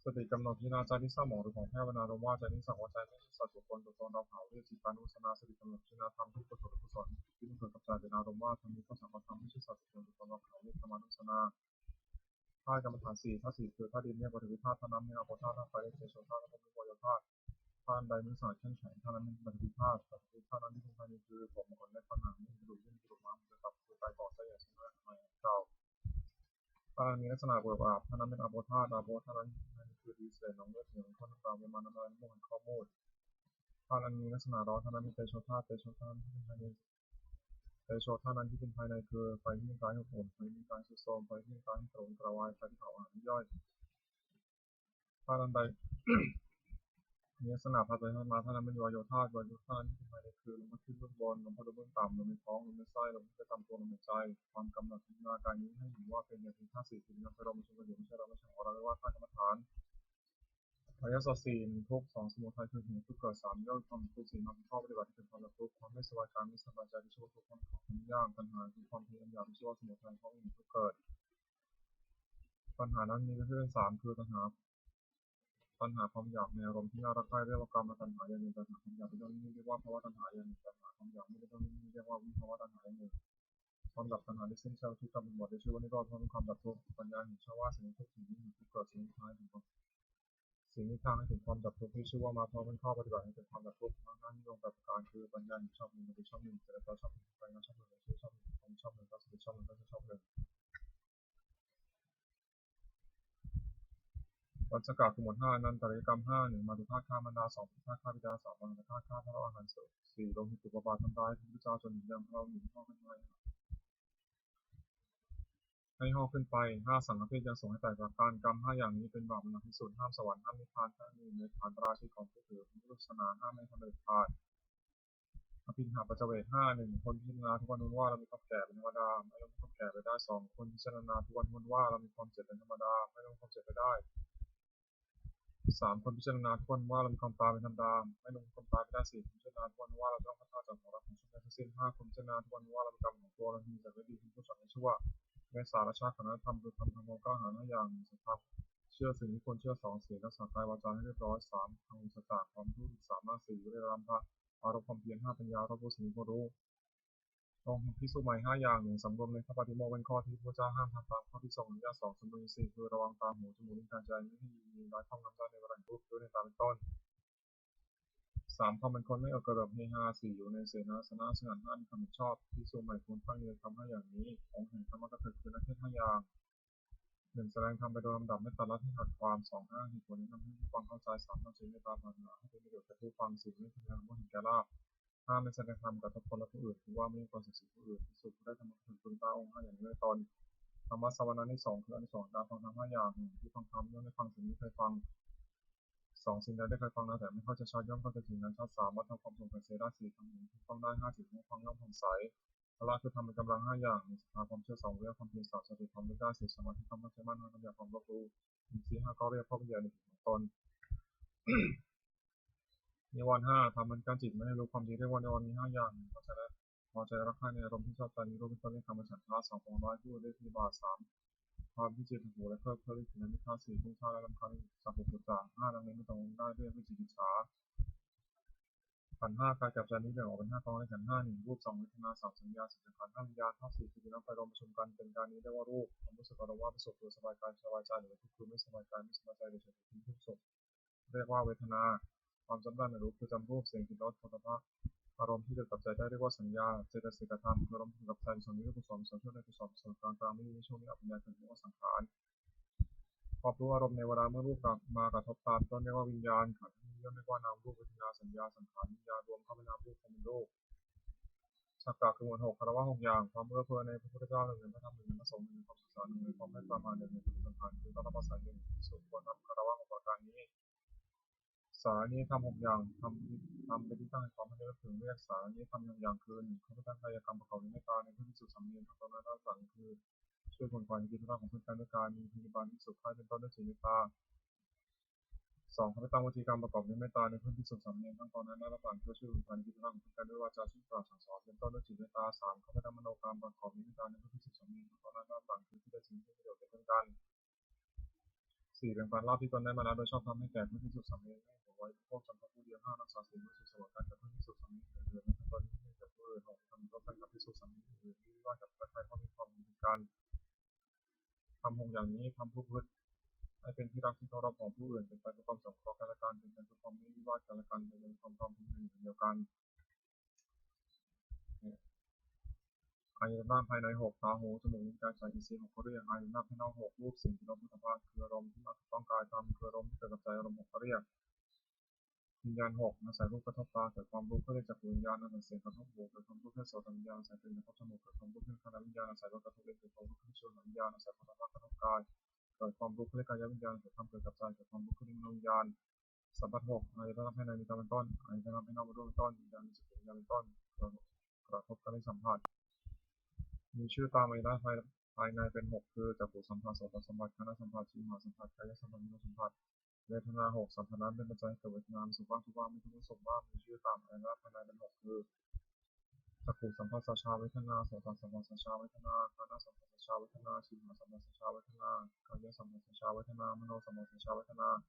สติกำหนดพิจารณาใจที่เศร้าหมองหรือของแพ้เวลาเราว่าใจนี้สักว่าใจไม่ใช่สัตว์บุคคลตัวตนเราเขาเรียกจิตานุปัสสนาสติกำหนดพิจารณาธรรมที่กุศลกุศลที่มันเกิดกับใจเป็นอารมณ์ว่าทำนี้ก็สักว่าทำไม่ใช่สัตว์บุคคลตัวตนเราเขาเรียกธรรมานุปัสสนาธาตุกรรมฐานสี่ธาตุสี่คือธาตุดินเนี่ยปฐวีธาตุธาตุน้ำเนี่ยอาโปธาตุธาตุไฟเทโชธาตุและเป็นโมยธาตุธาตุใดมีสารเข้มแข็งธาตุนั้นเป็นปฐวีธาตุธาตุนั้นที่เป็นภายในคือผมขนและผนังกระดูกยื่นกระดูกม้ามจะตับคือไตปอดไส้ใหญ่ชิ้นแรกในเจ้าธาตุมีลักษณะเบิกบานธาตุนั้นเป็นอาโปธาตุอาโปธาตุนั้นคือดีเซลน้องเลือดเหนียวข้นน้ำตาลเยมันน้ำลายน้ำมูกข้อมูดธาตุนั้นมีลักษณะร้อนธาตุนั้นมีเตโชธาตุเตโชธาตุที่เป็นภายในเตโชธาตุนั้นที่เป็นภายในคือไฟที่มีกายให้อบอุ่นไฟที่มีกายสุดโทรมไฟที่มีกายให้กระวนกระวายไฟที่เผาอาหารย่อยธาตุนั้นใด มีลักษณะพัดไปพัดมาถ้านั้นเป็นวายโยธาตุวายโยธาตุที่ภายในคือลมขึ้นเบื้องบนลมพัดเบื้องต่ำลมในท้องลมในไส้ลมที่ประจำตัวลมในใจความกำหนดพิจารณากายนี้ให้เห็นว่าเป็นอย่างที่ธาตุสี่สิ่งนั้นเป็นเราไม่ใช่เราไม่ใช่เราไม่ใช่ของเราเรียกว่าธาตุกรรมฐานอริยสัจสี่หนึ่งทุกสองสมุทัยคือเหตุทุกเกิดสามย่อยความทุกข์สี่นำข้อปฏิบัติเป็นความรับทุกข์ความไม่สบายกายไม่สบายใจที่ชื่อว่าทุกข์ความยากปัญหาคือความพยายามอยากที่ชื่อว่าสมุทัยเพราะมีทุกข์เกิดปัญหานั้นมีเรื่องสามคือปัญหาความอยากในอารมณ์ที่น่ารักใคร่เรียกว่ากามตัณหาอย่างหนึ่งปัญหาความอยากเป็นเรื่องนี้เรียกว่าภาวะตัณหาอย่างหนึ่งปัญหาความอยากไม่เป็นเรื่องนี้เรียกว่าวิภาวะตัณหาอย่างหนึ่งความดับตัณหาที่สิ้นเชิงทุกข์กรรมหมดได้ชื่อว่านิโรธเพราะเป็นความดับทุกข์ปัญญาเห็นชัดว่าสิ่งทุกสิ่งนี้มีทุกข์เกิดสิ่งท้ายถึงสิ่งที่ทางให้ถึงความดับทุกข์ที่ชื่อว่ามาเพราะเป็นข้อปฏิบัติให้ถึงความดับทุกข์ทางนั้นนิยมแบบการคือปัญญาเห็นชอบหนึ่งปฏิชอบหนึ่งเสร็จแล้วชอบหนึ่งไปงานชอบหนึ่งชื่อชอบหนึ่งความชอบหนึ่งก็สติชอบหนึ่งก็จะชอบหนึ่งวัฏจักรคือหมวดห้านันตริยกรรมห้าหนึ่งมาตุธาตุฆ่ามันดาสองพิธาตุฆ่าบิดาสามวันธาตุฆ่าพระอาหารสี่ลมหิตตุปบาททำร้ายพระเจ้าจนหนียังพระหนีพ่อขึ้นไปให้ห่อขึ้นไปห้าสังฆเพศยังส่งให้แตกจากการกรรมห้าอย่างนี้เป็นบาปหนักที่สุดห้ามสวรรค์ห้ามนิพพานห้ามมีในฐานปราชิกของผู้ถือพุทธศาสนาห้ามไม่ทำเด็ดขาดอภินหาปัจเจเวกห้าหนึ่งคนพิจารณาทุกวันว่าเรามีความแก่เป็นธรรมดาไม่ต้องความแก่ไปได้สองคนพิจารณาทุกวันว่าเรามีความเจ็บเป็นธรรมดาไม่ต้องความเจ็บไปได้สามคนพิจารณาทุกวันว่าเรามีความตายเป็นธรรมดาไม่ลงความตายไปได้สี่พิจารณาทุกวันว่าเราต้องพัฒนาจากของเราของชีวิตทั้งสิ้นห้าคนพิจารณาทุกวันว่าเราเป็นกรรมของตัวเรามีแต่ไม่ดีที่ผู้สั่งให้ชั่วในสารชาติคณะธรรมคือทำความกล้าหาญห้าอย่างสภาพเชื่อสิ่งที่ควรเชื่อสองศีลรักษากายวาจาให้เรียบร้อยสามทางสัจจะความรู้สามารถสี่วิริยะพระอารมณ์ความเพียรห้าปัญญารอบรู้สิ่งที่รู้ องค์แห่งภิกษุใหม่5อย่าง1สำรวมในพระปฏิโมกข์เป็นข้อที่พระเจ้าห้ามทำตามข้อที่2อนุญาต2สำรวม4คือระวังตาหูจมูกลิ้นกายใจไม่ให้มีร้ายครอบงำได้ในเวลารูปด้วยในตามเป็นต้น3ความเป็นคนไม่เกระเริบเฮฮา4อยู่ในเสนาสนะสงัด5มีความชอบภิกษุใหม่ควรตั้งใจทำ5อย่างนี้องค์แห่งธรรมกถึกคือนักเทศน์5อย่าง1แสดงธรรมไปโดยลำดับไม่ตัดลัดที่หัดความ2อ้างเหตุผลแนะนำให้ผู้ฟังเข้าใจ3ทำสิ่งในตามปัญหาให้เป็นประโยชน์แก่ผู้ฟัง4ไม่ทำงานว่าเห็นแก่ลาภ5ไม่แสดงธรรมกระทบคนและผู้อื่นหรือว่าไม่ควรศึกษาผู้อื่นภิกษุผู้ได้ธรรมะถึงคุณพระองค์5อย่างนี้ในตนธรรมะสวรรค์ที่2คืออานิสงส์การฟังธรรม5อย่าง1ที่ฟังธรรมย่อมได้ฟังสิ่งนี้เคยฟัง2สิ่งใดได้เคยฟังแล้วแต่ไม่เข้าใจชัดย่อมเข้าใจถึงนั้นชัด3วัดทำความสงบเสียได้4ทำเห็นถูกต้องได้5ถึงให้ฟังย่อมผ่องใสพละคือทำเป็นกำลัง5อย่างมีศรัทธาความเชื่อ2เรื่องความเพียร3สติความรู้ได้4สมาธิความมั่นใจมั่น5ปัญญาความรอบรู้อินทรีย์5ก็เรียกพ่อปัญญาในถึงของตนนิวรณ์5ทำมันการจิตไม่ให้รู้ความดีเรียกว่านิวรณ์มี5อย่างพอใจรักใคร่ในอารมณ์ที่ชอบใจมีรูปเป็นต้นเรียกกรรมฉันทะ2ปองร้อยผู้เรียกพิบาท3ความที่จิตหูและเพิ่มเรียกถึงมิตร4ทุ่งชาและลำคาญสัพพุทธะ5ดังนี้ไม่ตรงได้เรียกวิจิกิจฉาขันธ์5กายกับใจนี้แบ่งออกเป็น5กองในขันธ์5 1รูป2เวทนา3สัญญา4สังขาร5วิญญาณ4คือน้ำไฟลมประชุมกันเป็นการนี้เรียกว่ารูปความรู้สึกอารมณ์ว่าประสบตัวสบายกายสบายใจหรือทุกข์คือไม่สบายกายไม่สบายใจหรือเฉยๆทุกข์สุขเรียกว่าเวทนาความจำได้ในรูปคือจำรูปเสียงกลิ่นรสโผฏฐัพพะอารมณ์ที่เกิดกับใจได้เรียกว่าสัญญาเจตสิกธรรมคืออารมณ์ที่เกิดกับใจส่วนนี้เรียกว่ากุศลส่วนช่วงในกุศลส่วนกลางๆไม่มีช่วงนี้อภิญญาเกิดเรียกว่าสังขารความรู้อารมณ์ในเวลาเมื่อรูปมากระทบตาต้นเรียกว่าวิญญาณขันธ์ที่ย่อมเรียกว่านามรูปเวทนาสัญญาสังขารวิญญาณรวมเข้าเป็นนามรูปเป็นรูปสักกะคือหมวด6คารวะ6อย่างความเอื้อเฟื้อในพระพุทธเจ้า1ในพระธรรม1ในพระสงฆ์1ในความศึกษา1ในความไม่ประมาท1ในปฏิสัมพันธ์คือต้องรับภาษา1สุขควรทำคารวะ6ประการนี้สานี้ทำ6อย่างทำไปที่ตั้งให้ความไม่ได้ถึงเรียกสานี้ทำอย่างคือ1เขาไปตั้งกายกรรมประกอบด้วยเมตตาในเพื่อที่สุดสำเนียงทางตนด้านสังคือช่วยคนก่อนกิจธุระของเพื่อนกันด้วยการมีพยาบาลที่สุดท้ายเป็นต้นด้วยศีลเมตตา2เขาไปตั้งวจีกรรมประกอบด้วยเมตตาในเพื่อนที่สุดสำเนียงทั้งตอนนั้นและหลังเพื่อช่วยคนก่อนกิจธุระของเพื่อนกันด้วยวาจาชื่อกล่าวสั่งสอนเป็นต้นด้วยศีลเมตตา3เขาไปตั้งมโนกรรมประกอบด้วยเมตตาในเพื่อนที่สุดสำเนียงทั้งตอนนั้นและหลังคือที่ได้สิ่งที่ประโยชน์แก่เพื่อนกัน4แบ่งปันลาภที่ตนได้มาแล้วโดยชอบทำให้แก่เพื่อนที่สุดสำเนียงไม่ถือไว้พวกจำพวกผู้เดียว5รักษาศีลด้วยสุขสวัสดิ์กันกับเพื่อนที่สุดสำเนียงเดือดไม่ทำตนไม่กับผู้อื่น6ทำตัวกันกับที่สุดสำเนียงอื่นที่ว่ากับใครเพราะมีความเหมือนกันทำ6อย่างนี้ทำผู้พฤติให้เป็นที่รักที่เคารพของผู้อื่นเป็นไปเพื่อความสงเคราะห์กันและกันเป็นไปเพื่อความไม่วิวาทกันและกันเป็นความพร้อมเป็นหนึ่งเดียวกันอายตนะภายใน6ตาหูจมูกลิ้นกายใจอินทรีย์6เขาเรียกอายตนะภายนอก6รูปสิ่งที่เราพุทธภาพคืออารมณ์ที่มาต้องกายธรรมคืออารมณ์ที่เกิดกับใจอารมณ์6เขาเรียกวิญญาณ6อาศัยรูปกระทบตาเกิดความรู้เขาเรียกจักรวิญญาณอาศัยเสียงกระทบหูเกิดความรู้เพื่อโสตวิญญาณอาศัยกลิ่นกระทบจมูกเกิดความรู้เพื่อคณวิญญาณอาศัยรสกระทบลิ้นเกิดความรู้เพื่อชิวหวิญญาณอาศัยโผฏฐัพพะกระทบกายเกิดความรู้เพื่อกายวิญญาณเกิดความเกิดกับใจเกิดความรู้เพื่อมโนวิญญาณสัมผัส6อายตนะภายในมีตาเป็นต้นอายตนะภายนอกเป็นรูปเป็นต้นวิญญาณมีสติวิญญาณเป็นต้นกระทบกันในสัมผัสมีชื่อตามอายตนะภายในเป็น6คือจักขุสัมผัสโสตสัมผัสคานสัมผัสชิวหสัมผัสกายสัมผัสมโนสัมผัสเวทนา6สัมผัสนั้นเป็นปัจจัยเกิดเวทนาสุขบ้างทุกข์บ้างไม่ทุกข์สุขบ้างมีชื่อตามอายตนะภายในเป็น6คือจักขุสัมผัสสัชชาเวทนาโสตสัมผัสสัชชาเวทนาคานสัมผัสสัชชาเวทนาชิวหสัมผัสสัชชาเวทนากายสัมผัสสัชชาเวทนามโนสัมผัสสัชชาเวทนา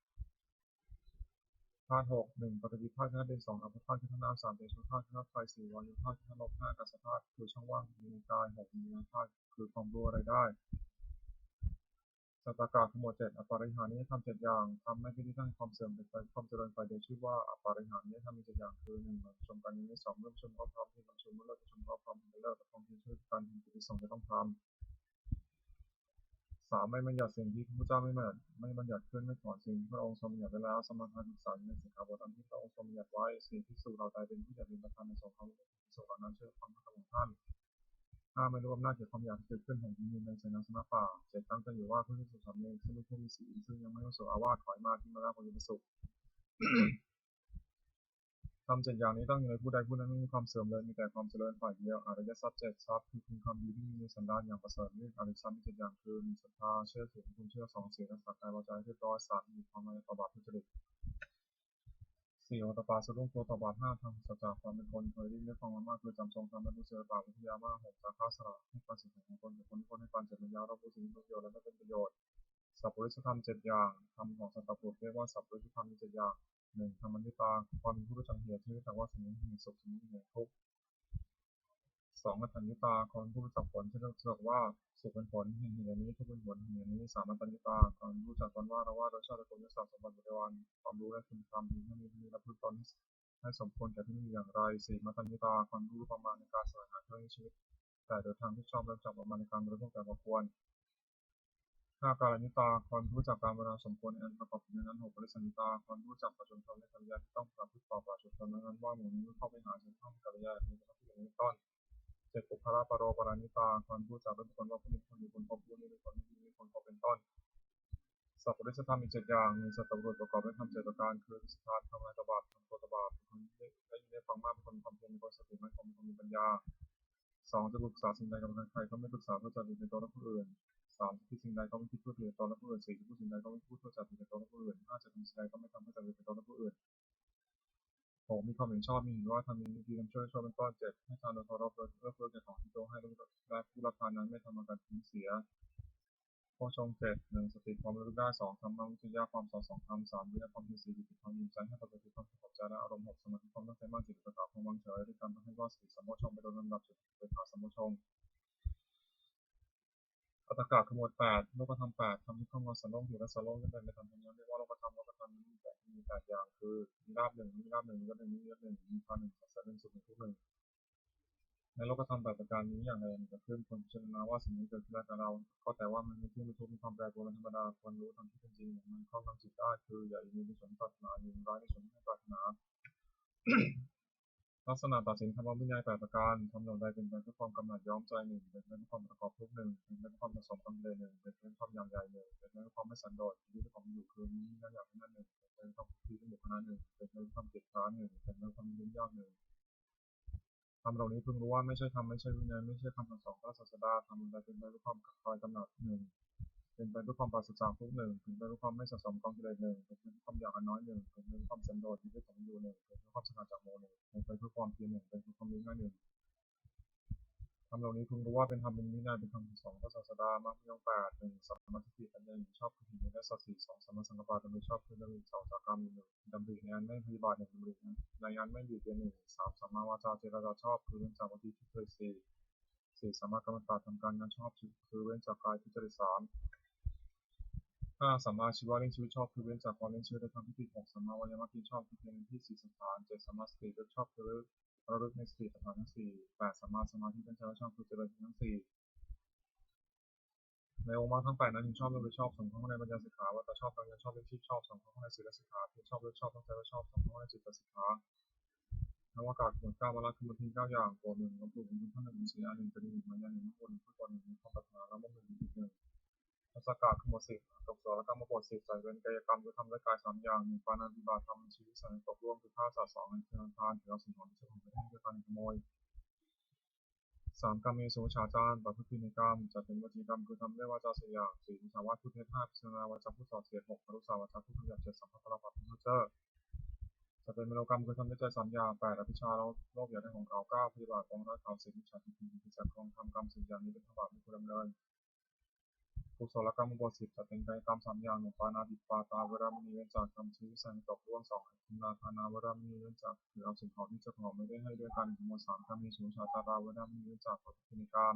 ธาตุ6 1ปฏิภาคธาตุดิน2อัปปธาตุธาตุน้ำ3เตโชธาตุธาตุไฟ4วายุธาตุธาตุลม5อากาศธาตุคือช่องว่างมีกาย6มีธาตุคือความรู้อะไรได้สัตตกะทั้งหมด7อปาริหานิยธรรม7อย่างทำให้ที่ตั้งความเสื่อมไปความเจริญไปโดยชื่อว่าอปาริหานิยธรรมมี7อย่างคือ1ประชุมกันนี้2เมื่อประชุมก็พร้อมที่ประชุมเมื่อเลิกประชุมก็พร้อมที่เลิกความที่ช่วยกันทำกิจส่งจะต้องทำ3ไม่บัญญัติสิ่งที่พระพุทธเจ้าไม่บัญญัติขึ้นไม่ถอนสิ่งที่พระองค์ทรงบัญญัติไว้แล้วสมาทานศึกษาในสิกขาบทอันที่พระองค์ทรงบัญญัติไว้4ภิกษุเราใดเป็นผู้อยากเป็นประธานในสงฆ์ภิกษุเหล่านั้นเชื่อฟังพระธรรมของท่าน5ไม่รู้อำนาจเกี่ยวกับความอยากที่เกิดขึ้นแห่งที่มีในเสนาสนะป่า7ตั้งใจอยู่ว่าเพื่อที่สุดสำเนียงซึ่งไม่ใช่มีศีลซึ่งยังไม่ต้องสวดอาวาสถอยมาที่มาแล้วคนจะประสบทำ7อย่างนี้ต้องอยู่ในผู้ใดผู้นั้นไม่มีความเสื่อมเลยมีแต่ความเจริญฝ่ายเดียวอริยทรัพย์7ทรัพย์คือคุณความดีที่มีในสันดานอย่างประเสริฐเรื่องอริยทรัพย์มี7อย่างคือมีศรัทธาเชื่อถือคุณเชื่อ2ศีลรักษากายวาจาเรียบร้อย3มีความไม่ประมาททุจริต4โอตปาสะดุ้งตัวต่อบาป5ทำสัจจะความเป็นคนเคยได้ยินได้ฟังมามากคือจำทรงธรรมและรู้เสือป่าวิทยามาก6จากข้าสละให้การสิ่งของคนกับคนให้การเจ็บปัญญาเราผู้สิ่งที่ประโยชน์และไม่เป็นประโยชน์สัพพุริสธรรม7อย่างธรรมของสัตตบุตรเรียกว่าสัพพุริสธรรมมี7อย่าง1ธรรมนิตาความเป็นผู้รู้จักเหตุที่รู้จักว่าสิ่งนี้มีสุขสิ่งนี้มีทุกข์ 2อัตถัญญุตาความรู้จักผลเช่นเรียกว่าสุขเป็นผลแห่งเหตุนี้ทุกข์เป็นผลแห่งเหตุนี้3อัตถัญญุตาความรู้จักตนว่าเราว่ารสชาติตระกูลยศศักดิ์สมบัติบริวารความรู้และคุณธรรมที่มีและพึงตนให้สมควรแก่ที่มีอย่างไร4มัตตัญญุตาความรู้ประมาณในการแสวงหาเครื่องชีวิตแต่โดยทางที่ชอบและจับประมาณในการบริโภคแต่พอควร5การณิตาความรู้จักการเวลาสมควรในอันประกอบในนั้น6ปริสัญญิตาความรู้จักประชนชนและกัลยาที่ต้องประพฤติต่อประชาชนนั้นว่าหมู่นี้เข้าไปหาสิ่งที่กัลยานี้เป็นที่อย่างนี้ต้น7ปุคละปโรปราณิตาความรู้จักเป็นคนว่าผู้มีคนอยู่คนพบผู้นี้เป็นคนที่มีคนพบเป็นต้นสัพพุริสธรรมมี7อย่างมีสัตว์บุรุษประกอบด้วยธรรม7ประการคือสถานทำลายตบะทำตัวตบะเป็นคนได้ยินได้ฟังมากเป็นคนความเพียรเป็นคนสติมั่นคงเป็นคนมีปัญญา2จะปรึกษาสิ่งใดกับใครก็ไม่ปรึกษาเพื่อจะดีในตัวและผู้อื่น3คิดสิ่งใดก็ไม่คิดเพื่อประโยชน์ตนและผู้อื่น4พูดสิ่งใดก็ไม่พูดเพื่อจะดีในตัวและผู้อื่น5จะทำสิ่งใดก็ไม่ทำเพื่อจะดีในตัวและผู้อื่น6มีความเห็นชอบมีเห็นว่าทำมีดีทำช่วยเป็นต้น7ให้ทานโดยเคารพโดยเอื้อเฟื้อแก่ของที่โตให้และผู้รับทานนั้นไม่ทำการทิ้งเสียโพชง7 1สติความรู้ได้2ธรรมะวิทยาความสอน2ธรรม3วิทยาความมี4จิตความมีใจให้ปฏิบัติความสงบใจและอารมณ์6สมาธิความตั้งใจมั่นจิตประกอบความวางเฉยด้วยการให้ว่าสติสัมโพชงไปโดยลำดับจุดเป็นขาสัมโพชงอัตถกะขมวด8โลกธรรม8ทำที่ข้องนสันโลกอยู่และสันโลกที่เป็นไปตามธรรมเรียกว่าโลกธรรมมี8อย่างคือมีราบ1มีราบ1มียศ1มียศ1มีพา1สัจจะ1สุข1ทุกข์1ในโลกธรรม8ประการนี้อย่างใดอย่างหนึ่งเกิดขึ้นควรพิจารณาว่าสิ่งนี้เกิดขึ้นแล้วกับเราก็แต่ว่ามันมีที่มีทุกข์มีความแปรปรวนเป็นธรรมดาควรรู้ตามที่เป็นจริงมันครอบงำจิตได้คืออย่ามีในส่วนที่ปรารถนาอยู่ร้ายในส่วนที่ไม่ปรารถนาลักษณะตัดสินธรรมวินัย8ประการทำอย่างใดเป็นไปเพื่อความกำหนัดย้อมใจ1เป็นไปเพื่อความประกอบทุกข์1เป็นไปเพื่อความผสมกันเลย1เป็นไปเพื่อความอย่างใหญ่1เป็นไปเพื่อความไม่สันโดษชีวิตของอยู่คืนนี้นั่นอย่างนั้น1เป็นไปเพื่อความที่สมุขคณะ1เป็นไปเพื่อความเกียจคร้าน1เป็นไปเพื่อความยุ่งยาก1ทำเหล่านี้พึงรู้ว่าไม่ใช่ธรรมไม่ใช่วินัยไม่ใช่คำสอนของพระศาสดาทำใดเป็นไปเพื่อความคอยกำหนัด1เป็นไปเพื่อความปราศจากทุกข์1เป็นไปเพื่อความไม่สะสมกองกิเลส1เป็นไปเพื่อความอย่างน้อย1เป็นไปเพื่อความสันโดษชีวิตของอยู่1เป็นไปเพื่อความสงัดจากโม1เป็นไปเพื่อความเพียร1เป็นไปเพื่อความมุ่งมั่น1ทำเหล่านี้พึงรู้ว่าเป็นธรรมเป็นวินัยเป็นคำสอนพระศาสดามรรคมีองค์8 1สัมมาทิฏฐิปัญญาชอบคือเห็นและสัตย์4 2สัมมาสังกัปปะดำริชอบคือดำริ2สักกามิ1ดำริในอันไม่พยาบาท1ดำริในอันไม่เบียดเบียน1 3สัมมาวาจาเจรจาชอบคือเว้นจากวจีทุจริต4สัมมากัมมันตทำการงานชอบคือเว้นจากกายทุจริต3 5สัมมาชีวะเลี้ยงชีวิตชอบคือเว้นจากความเลี้ยงชีวิตในทางที่ผิด6สัมมาวายามะกินชอบคือเพียรในที่4สถาน7สัมมาสติชอบคือระลึกในสติปัฏฐานทั้ง4 8สัมมาสมาธิเป็นใจชอบคือเจริญทั้ง4ในองค์มรรคทั้ง8นั้นชอบโดยชอบสงฆ์ข้างในปัญญาสิกขาวัตชอบการเงินชอบเลี้ยงชีพชอบสงฆ์ข้างในศีลสิกขาชอบเลือกชอบตั้งใจว่าชอบสงฆ์ข้างในจิตสิกขานวากาศหมวด9มาละคือมันทิ้ง9อย่างตัวหนึ่งลบหลู่เป็นท่านหนึ่งมีสีอันหนึ่งจะดีหนึ่งมันยันหนึ่งคนผู้ตัวหนึ่งมีความปรารถนาแล้วมุ่งหนึ่งอีกหนึ่งทัศกาขมวด10ตกสารกรรมบท10ใส่เว้นกายกรรมคือทำด้วยกาย3อย่าง1ปานาติบาตทำชีวิตสัตว์ตกร่วมคือฆ่าสัตว์2ในเชิงทานถือเอาสิ่งของที่เจ้าของไม่ได้ด้วยการขโมย3กรรมเมสุฉาจารประพฤติในกรรมจะเป็นวจีกรรมคือทำด้วยวาจา4อย่าง4มุสาวาทพูดเท็จ5พิจารณาวาจาพูดส่อเสียด6ปรุษาวาจาพูดคำหยาบ7สัมภปราปะพูดเจ้อจะเป็นมโนกรรมคือทำด้วยใจ3อย่าง8อภิชาโลภอยากได้ของเขา9พยาบาทปองร้ายเขา10มิจฉาทิฏฐิปิจักของทำกรรม10อย่างนี้เป็นบาปไม่ควรดำเนินกุศลกรรมบท10จะเป็นกายกรรม3อย่าง1ปานาติปาตาเวรามณีเว้นจากทำชีวิตสัตว์ตกร่วม2ทินาทานาเวรามณีเว้นจากถือเอาสิ่งของที่เจ้าของไม่ได้ให้ด้วยกันขโมย3กรรมมีสุชาตาราเวรามณีเว้นจากประพฤติในกรรม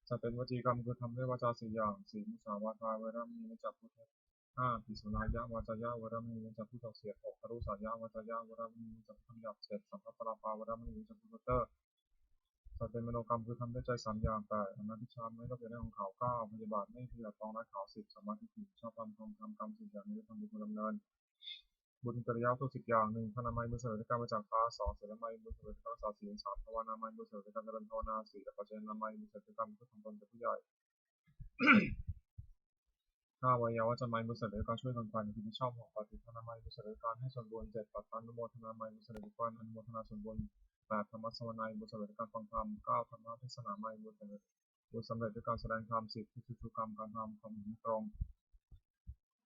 จะเป็นวจีกรรมคือทำด้วยวาจา4อย่าง4มุสาวาทาเวรามณีเว้นจากพูดเท็จ5ปิสุนายะวาจายะเวรามณีเว้นจากพูดส่อเสียด6อรุสายะวาจายะเวรามณีเว้นจากพูดคำหยาบ7สัมภปราปาเวรามณีเว้นจากพูดเพ้อจะเป็นมโนกรรมคือทำด้วยใจ3อย่าง8อนัตติชาไม่ต้องเป็นเรื่องของเขา9พยาบาทไม่พยาบาทปองร้ายเขา10สมาธิผิดชอบทำกรรม10อย่างนี้ทำบุญดำเนินบุญจริยาทุก10อย่าง1พนามัยบุญเสริฐในการมาจากฟ้า2ศีลนามัยบุญเสริฐในการรักษาศีล3ภาวนามัยบุญเสริฐในการเจริญภาวนา4ปัจเจนามัยบุญเสริฐในการพูดทำตนเป็นผู้ใหญ่5วิยาวัจจะมัยบุญเสริฐในการช่วยคนตายในที่ชอบ6ปฏิภาณนามัยบุญเสริฐในการให้ส่วนบุญ7ปัตตานุโมทนามัยบุญเสริฐในการอนุโมทนาส่วนบุญ8ธรรมะสวนัยบุญเสริฐในการฟังธรรม9ธรรมะเทศนามัยบุญเสริฐบุญสำเร็จด้วยการแสดงธรรม10พิธีกรรมการทำความเห็นตรง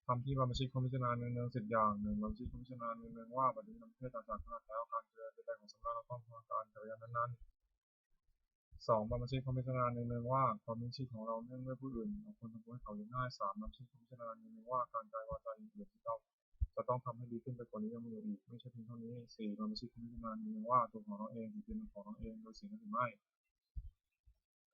ทำที่บรรพชิตคอมพิจารณาเนืองๆ10อย่าง1บรรพชิตคอมพิจารณาเนืองๆว่าปฏิบัติเพศต่างๆขนาดแล้วการเจริญใจของสำนักและต้องการจักรยานนั้นๆ2บรรพชิตคอมพิจารณาเนืองๆว่าความมีชีพของเราเนื่องด้วยผู้อื่นเอาคนทำให้เขาเลี้ยงง่าย3บรรพชิตคอมพิจารณาเนืองๆว่าการกายวาจาอื่นที่เรา จะต้องทำให้ดีขึ้นไปกว่านี้ยังมีอยู่อีกไม่ใช่เพียงเท่านี้4บรรพชิตพิจารณาเองว่าตัวของเราเองถือเป็นของเราเองโดยสิ่งนั้นหรือไม่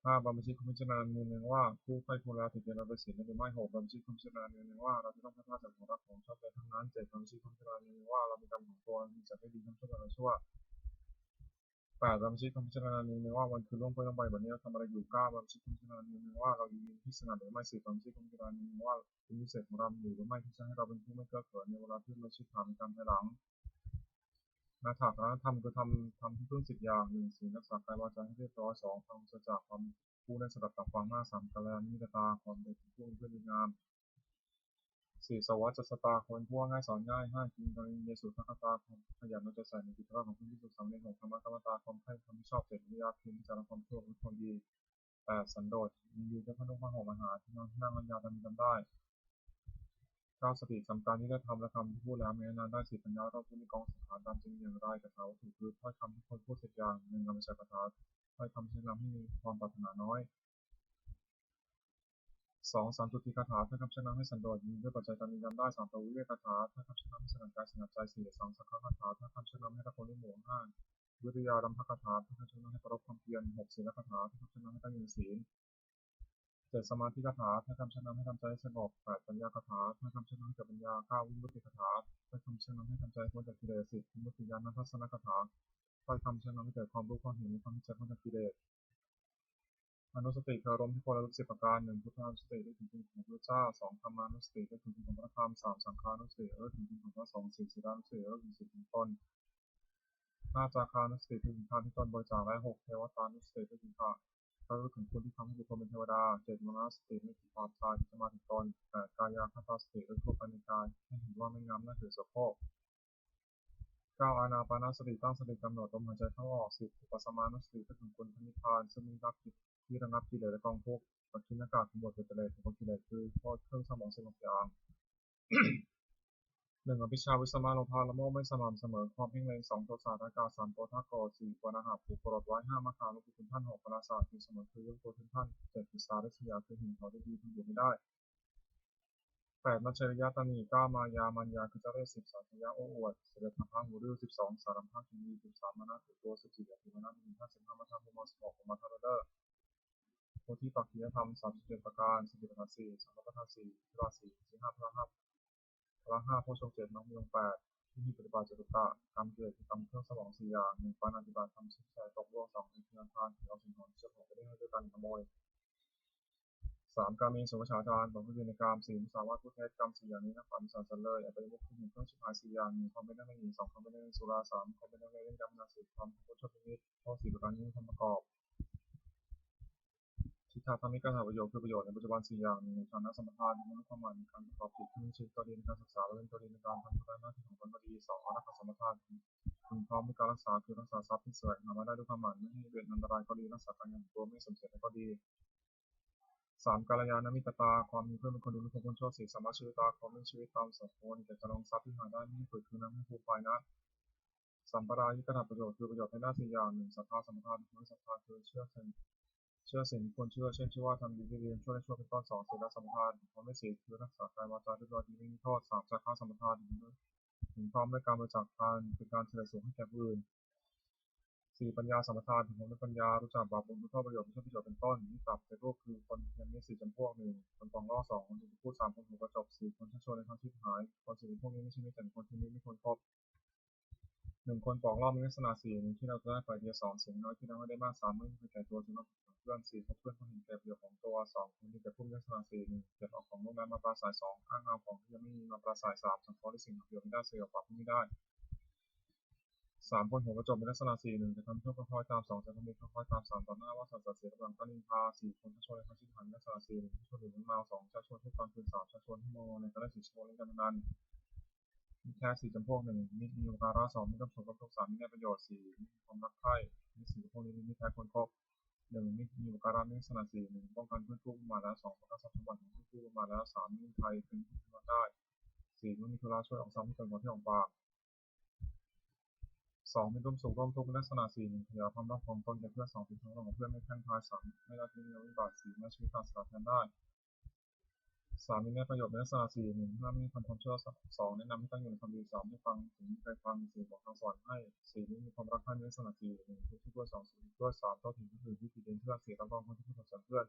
5บรรพชิตพิจารณาเองว่าผู้ใคร่ครวญแล้วถือเป็นเราโดยสิ่งนั้นหรือไม่6บรรพชิตพิจารณาเองว่าเราจะต้องพัฒนาจากของรักของชอบใจทั้งนั้น7บรรพชิตพิจารณาเองว่าเรามีกรรมของตัวมีจะไม่ดีทั้งชั่วและชั่ว8บรรพชิตพิจารณาเองว่าวันคือล่วงไปลงไปวันนี้เราทำอะไรอยู่9บรรพชิตพิจารณาเองว่าเรายืนที่สงัดหรือไม่10บรรพชิตพิจารณาเองว่าเป็นพิเศษของเราอยู่หรือไม่ที่จะให้เราเป็นผู้ไม่เก้อเขินในเวลาที่เราชิดถามการภายหลังนาถากธรรมคือทำที่พึ่ง10อย่าง1ศีลรักษากายวาจาให้เรียบร้อย2ความสัจจะความผู้ได้สดับตับฟัง5 3กัลยาณมิตรตาความเป็นผู้เพื่อนดีงาม4สวัสดิ์สตาคนผู้ง่ายสอนง่าย5กินกรณีเยสุทักตาความขยันเราจะใส่ในกิจวัตรของผู้ที่สุขสำเร็จของธรรมะกรรมตาความใคร่ความชอบ7วิริยะพิมพ์จารความชั่วและความดี8สันโดษมีดีจะพนุพระหมหาที่นั่งปัญญาทำจำได้9สติจำการที่ได้ทำและคำที่พูดแล้วแม้นานได้10ปัญญาเราผู้มีกองสังขารตามจริงอย่างไรกถาวัตถุคือถ้อยคำที่คนพูด10อย่าง1นำมาใช้กถาถ้อยคำเช่นนั้นให้มีความปรารถนาน้อย2สันตุติคาถาถ้อยคำเช่นนั้นให้สันโดษมีด้วยปัจจัยการมีจำได้3ตัววิเวกคาถาถ้อยคำเช่นนั้นให้สงัดกายสงัดใจ4สังสังฆคาถาถ้อยคำเช่นนั้นให้ตะโกนด้วยหมู่5วิริยารัมภคาถาถ้อยคำเช่นนั้นให้ประรบความเพียร6ศีลคาถาถ้อยคำเช่นนั้นให้ตั้งอยู่ในศีล7สมาธิคาถาถ้อยคำเช่นนั้นให้ทำใจสงบ8ปัญญาคาถาถ้อยคำเช่นนั้นให้เกิดปัญญา9วิมุตติคาถาถ้อยคำเช่นนั้นให้ทำใจพ้นจากกิเลส10วิมุตติญาณทัศนคาถาถ้อยคำเช่นนั้นให้เกิดความรู้ความเห็นความเข้าใจพ้นจากกิเลสอนุสติคืออารมณ์ที่ควรระลึก10ประการ1พุทธานุสติได้ถึงคุณของพระเจ้า2ธรรมานุสติได้ถึงคุณของพระธรรม3สังฆานุสติได้ถึงคุณของพระสงฆ์4ศีลานุสติได้ถึงสิ่งของตน5จาคานุสติได้ถึงทานที่ตนบริจาคและ6เทวตานุสติได้ถึงการระลึกถึงคุณที่ทำให้บุคคลเป็นเทวดา7มรณสติได้ถึงความตายที่จะมาถึงตน8กายาคตาสติได้ทั่วไปในกายให้เห็นว่าไม่งามน่าถือโสโครก9อานาปานสติตั้งสติกำหนดลมหายใจเข้าออก10อุปสมานุสติได้ถึงคุณพระนิพพานซึ่งมีรับจิตที่ระงับกิเลสและกองทุกข์ปัจจุบันกาของบทกิเลสของกิเลสคือโทษเครื่องสมอง16อย่าง1อภิชาวิสมาโลภาละโมบไม่สม่ำเสมอความเพ่งเล็ง2โทสะทากา3โททักโกรธ4ปวนาหะผูกโกรธไว้5มคาลุกุคุณท่าน6ปราศาสคือเสมอคือเรื่องตัวท่าน7ปิสาริษยาคือหินเขาได้ดีคุณอยู่ไม่ได้8มัจฉริยะตนี9มายามัญญาคือเจ้าเล่ห์10สัพพยะโอ้อวด11ทางหูริ้ว12สารัมภะกินี13มนะถือตัว14อภิมนะมี55มัทธะมุม16มัทธะเลิศโพธิปักขิยธรรม37ประการสติปัฏฐาน4สัมปทาน4พระ4สิ5พระ5โพชฌงค์7มรรคมีองค์8ที่มีปฏิบัติจตุกะกรรมเกิดกรรมเครื่องสมอง4อย่าง1ปาณาติบาตทำชิดใจตกล่วง2เป็นเพียงทานถือเอาสิ่งของเจ้าของไปได้ให้ด้วยกันขโมย3การมีสุภาจารย์2คือในกาม4มุสาวาทผู้เท็จกรรม4อย่างนี้นักปราชญ์สารเลยอัตยมุขที่1เครื่องชิบหาย4อย่าง1ความเป็นนักเล่น2ความเป็นนักเล่นสุรา3ความเป็นนักเล่นยำนา10ความเป็นผู้ชอบนิมิตข้อ4ประการนี้ทำประกอบทิฏฐธรรมิกถาประโยชน์คือประโยชน์ในปัจจุบัน4อย่าง1ในฐานะสมถะ1ในความหมายในการประกอบจิตที่มีชีวิตก็ดีในการศึกษาและเป็นก็ดีในการทำหน้าที่ของตนก็ดี2อนัตตสมถะถึงพร้อมในการรักษาคือรักษาทรัพย์ที่แสวงหามาได้ด้วยความหมายไม่ให้เกิดอันตรายก็ดีรักษาการงานตัวไม่สมเสร็จก็ดี3กัลยาณมิตรตาความมีเพื่อนเป็นคนดีไม่คบคนชั่ว4สัมมาชีวิตาความมีชีวิตตามสมควรแก่การลงทรัพย์ที่หาได้ไม่ฝืนคืนนั้นไม่ผูกไฟนะสัมปรายิกถาประโยชน์คือประโยชน์ในด้าน4อย่าง1ศรัทธาสมถะ1ศรัทธาคือเชื่อสิ่งที่ควรเชื่อเช่นเชื่อว่าทำดีได้ดีช่วยได้ช่วยเป็นต้น2ศีลสมถะความไม่ศีลคือรักษากายวาจาด้วยดีไม่มีโทษ3จาคะสมถะถึงพร้อมด้วยการบริจาคทานเป็นการเฉลิมฉลองให้แก่ผู้อื่น4ปัญญาสมถะถึงพร้อมด้วยปัญญารู้จักบาปบุญรู้โทษประโยชน์ไม่ใช่ประโยชน์เป็นต้นนิสัยในรูปคือคนยังมี4จำพวก1คนปองล้อ2คนถูกพูด3คนถูกกระจบ4คนชักชวนในทางที่หายคน4พวกนี้ไม่ใช่มิตรแต่คนที่ไม่ควรคบ1คนปองล้อมีลักษณะ4 1ที่เราจะได้ฝ่ายเดียว2เสียงน้อยที่เราไม่ได้มาก3ไม่มีแก่ตัวจึงต้องเพื่อน4พบเพื่อนคนเห็นแก่ประโยชน์ของตัว2คนมีแต่ผู้มีลักษณะ4 1เก็บเอาของโน้นนั้นมาปราศัย2อ้างเอาของที่ยังไม่มีมาปราศัย3สังเคราะห์ในสิ่งประโยชน์ไม่ได้เสียปรับไม่ได้3คนหัวกระจกมีลักษณะ4 1จะทำเพื่อคอยตาม2จะทำให้คอยตาม3ต่อหน้าว่าสัตว์เสียกำลังก็นินทา4คนชักชวนในทางที่หันลักษณะ4 1ชวนหรือเมา2ชักชวนให้ตอนคืน3ชักชวนให้โมในการได้4ชั่วโมงเล่นการพนันมีแค่4จำพวก1มีอุปการะ2มีกับผลกับทุก3มีได้ประโยชน์4มีความรักใคร่มี4พวกนี้มีแค่คนครบ1มีอุปการะมีลักษณะ4 1ป้องกันเพื่อนทุกข์มาแล้ว2ป้องกันทรัพย์สมบัติของผู้ทุกข์มาแล้ว3มีภัยเป็นผู้ที่มาได้4ไม่มีธุระช่วยออกทรัพย์ให้เกินกว่าที่ออกปาก2เป็นร่วมสุขร่วมทุกข์ลักษณะ4 1ขยายความรักของตนแก่เพื่อน2เป็นทั้งของเพื่อนไม่แข่งทาย3ไม่ละทิ้งเงินวิบัติ4ไม่ชีวิตการสละแทนได้ 3มีแนประโยชน์ในลักษณะ4 1ห้ามไม่ทำความชั่ว2แนะนำให้ตั้งอยู่ในความดี3ไม่ฟังถึงใครฟัง4บอกทางสอนให้4ไม่มีความรักใคร่ในลักษณะ4 1ทุกข์ด้วย2 0ด้วย3เข้าถึงผู้อื่นที่ผิดเองเพื่อน4รับรองคนที่พูดสอนเพื่อน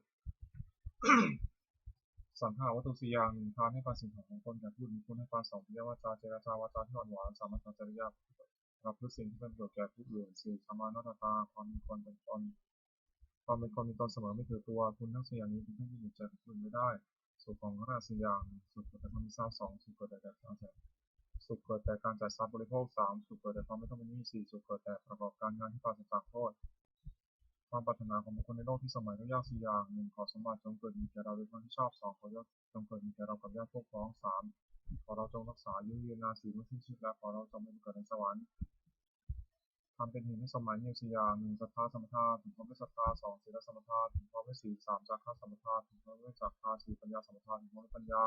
สังหาวัตถุ4อย่าง1ทานให้ปานสิ่งของคนแก่ผู้อื่นคุณให้ปาน2ปิยวาจาเจรจาวาจาที่อ่อนหวาน3มัตตจริยารับรู้สิ่งที่เป็นประโยชน์แก่ผู้อื่น4ธรรมานัตตาความมีคนเป็นตนความเป็นคนมีตนเสมอไม่ถือตัวคุณทั้ง4อย่างนี้เป็นเครื่องยึดเหนี่ยวใจของคุณไม่ได้สุขของขนาด4อย่างสุขเกิดจากความมีทรัพย์2สุขเกิดจากการจ่ายสุขเกิดแต่การจ่ายทรัพย์บริโภค3สุขเกิดแต่ความไม่ต้องเป็นหนี้4สุขเกิดแต่ประกอบการงานที่ปราศจากโทษความปรารถนาของบุคคลในโลกที่สมัยยาก4อย่าง1ขอสมบัติจงเกิดมีแก่เราโดยความที่ชอบ2ขอยศจงเกิดมีแก่เรากับญาติพวกพ้อง3ขอเราจงรักษายืนนาน4เมื่อสิ้นชีวิตแล้วขอเราจงไม่เกิดในสวรรค์ทำเป็นเหตุให้สมัยมี4อย่าง1ศรัทธาสัมปทาถึงความไม่ศรัทธา2ศีลสัมปทาถึงความไม่ศีล3จาคะสัมปทาถึงความไม่จาคะ4ปัญญาสัมปทาถึงความไม่ปัญญา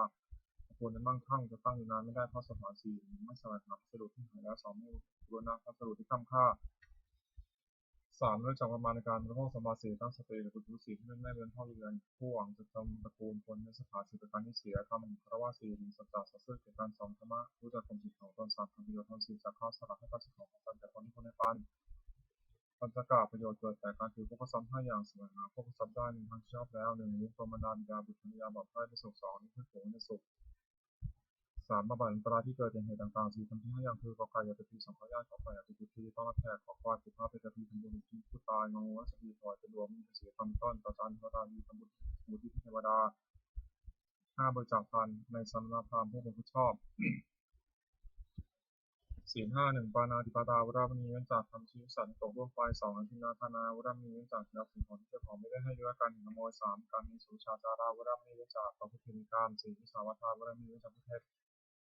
ควรจะมั่งคั่งจะตั้งอยู่นานไม่ได้เพราะสถาน4ไม่แสวงหาพัสดุที่หายแล้ว2ไม่บูรณะพัสดุที่ค้ำค่า3รู้จักประมาณในการบริโภคสมาธิตั้งสติหรือบุตรศีลที่แม่เรือนพ่อเรือนผู้หวังจะทำตระกูลคนในสถานสิบประการที่เสียทำคารวะ4ถึงสัจจะสัตย์ซื่อเกิดการ2ธรรมะรู้จักความผิดของตน3ทำประโยชน์ทำ4จากข้อสลักให้การสิ่งของตนแต่คนที่คนในปันปัญจกะประโยชน์เกิดแต่การถือพวกทรัพย์5อย่างแสวงหาพวกทรัพย์ได้1ทางชอบแล้ว1เลี้ยงตัวมารดาบิดาบุตรภรรยาบาปไร้ประสบ2นี่เพื่อผลในสุข3บำบัดอันตรายที่เกิดจากเหตุต่างๆ4ทำที่5อย่างคือกอไก่อย่าไปตีสังขารขอไข่อย่าไปตีทีต้องรับแขกขอควายผูกผ้าไปกระพีทำบุญที่ผู้ตายงงวัชพีถอยเป็นรวมมีเสียทำต้นประจันพระราวีทำบุญมูที่เทวดา5บริจาคทานในสำนักพราหมณ์ผู้เป็นผู้ชอบศีล5 1ปานาติปาตาวรามีเว้นจากทำชีวิตสัตว์ตกร่วมไฟ2อธินาทานาวรามีเว้นจากรับสิ่งของที่เจ้าของไม่ได้ให้ด้วยกันขโมย3การมีสุชาจาราวรามีเว้นจากประพฤติผิดกาม4วิสาวัตาวรามีเว้นจากประเทศ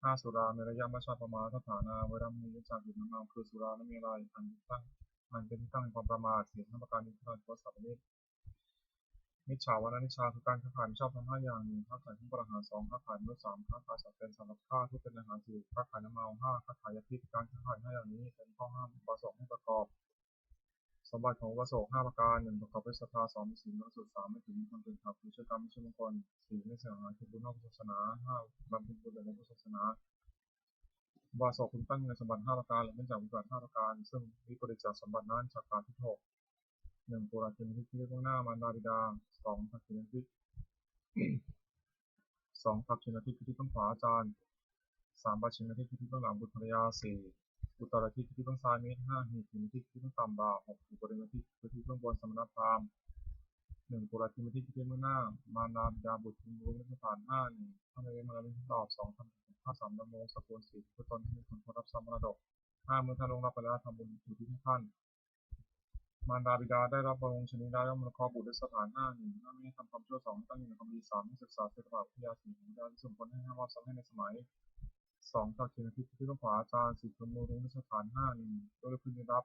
5สุราเมรยมัชฌัปปมาทฐานาวรามีเว้นจากดื่มน้ำเมาคือสุราและเมรัยอันเป็นที่ตั้งแห่งความประมาท4 5ประการนี้คือการโพสต์สัพนิมิจฉาวานิชาคือการค้าขายไม่ชอบทำ5อย่าง1ค้าขายผู้ประหาร2ค้าขายมนุษย์3ค้าขายสัตว์เป็นสำหรับฆ่าทุกเป็นอาหาร4ค้าขายน้ำเมา5ค้าขายยาพิษการค้าขาย5อย่างนี้เป็นข้อห้ามอุบาสกให้ประกอบสมบัติของอุบาสก5ประการ1ประกอบด้วยศรัทธา2มีศีลบริสุทธิ์3ไม่ถือมีคนเป็นขับคือเชื่อกรรมไม่เชื่อมงคล4ไม่เสียหายคือบุญนอกศาสนา5บำเพ็ญบุญในพุทธศาสนาอุบาสกคุณตั้งในสมบัติ5ประการหรือเป็นจากวิบัติ5ประการซึ่งวิปริตจากสมบัตินั้นจากการที่6 1ปุราชินทิที่เบื้องหน้ามารดาบิดา2ทักษิณทิ2ทักษิณทิคือที่เบื้องขวาอาจารย์3ปัจฉิมทิคือที่เบื้องหลังบุตรภรรยา4อุตรทิคือที่เบื้องซ้ายมิตร5หิถินทิคือที่เบื้องต่ำบ่า6อุปริมทิคือที่เบื้องบนสมณพราหมณ์1ปุราชินทิคือที่เบื้องหน้ามารดาบิดาบุตรคุณรู้ไม่ผ่าน5 1ถ้าไม่ได้มาเป็นตอบ2ทำ5 3ดำรงสกุล4คือตนที่มีผลรับทรัพย์มรดก5เมื่อท่านลงรับไปแล้วทำบุญอุทิศให้ท่านมารดาบิดาได้รับบำรุงชนีได้ย่อมประกอบบุตรด้วยสถาน5 1ห้าไม่ทำความชั่ว2ตั้งอยู่ในความดี3ให้ศึกษาศิลปะวิทยา4ของดาวที่สมควรให้มอบทรัพย์ให้ในสมัย2ตักเขียนทิศที่ต้องขวาอาจารย์4คือมูลด้วยสถาน5 1ด้วยพึงรับ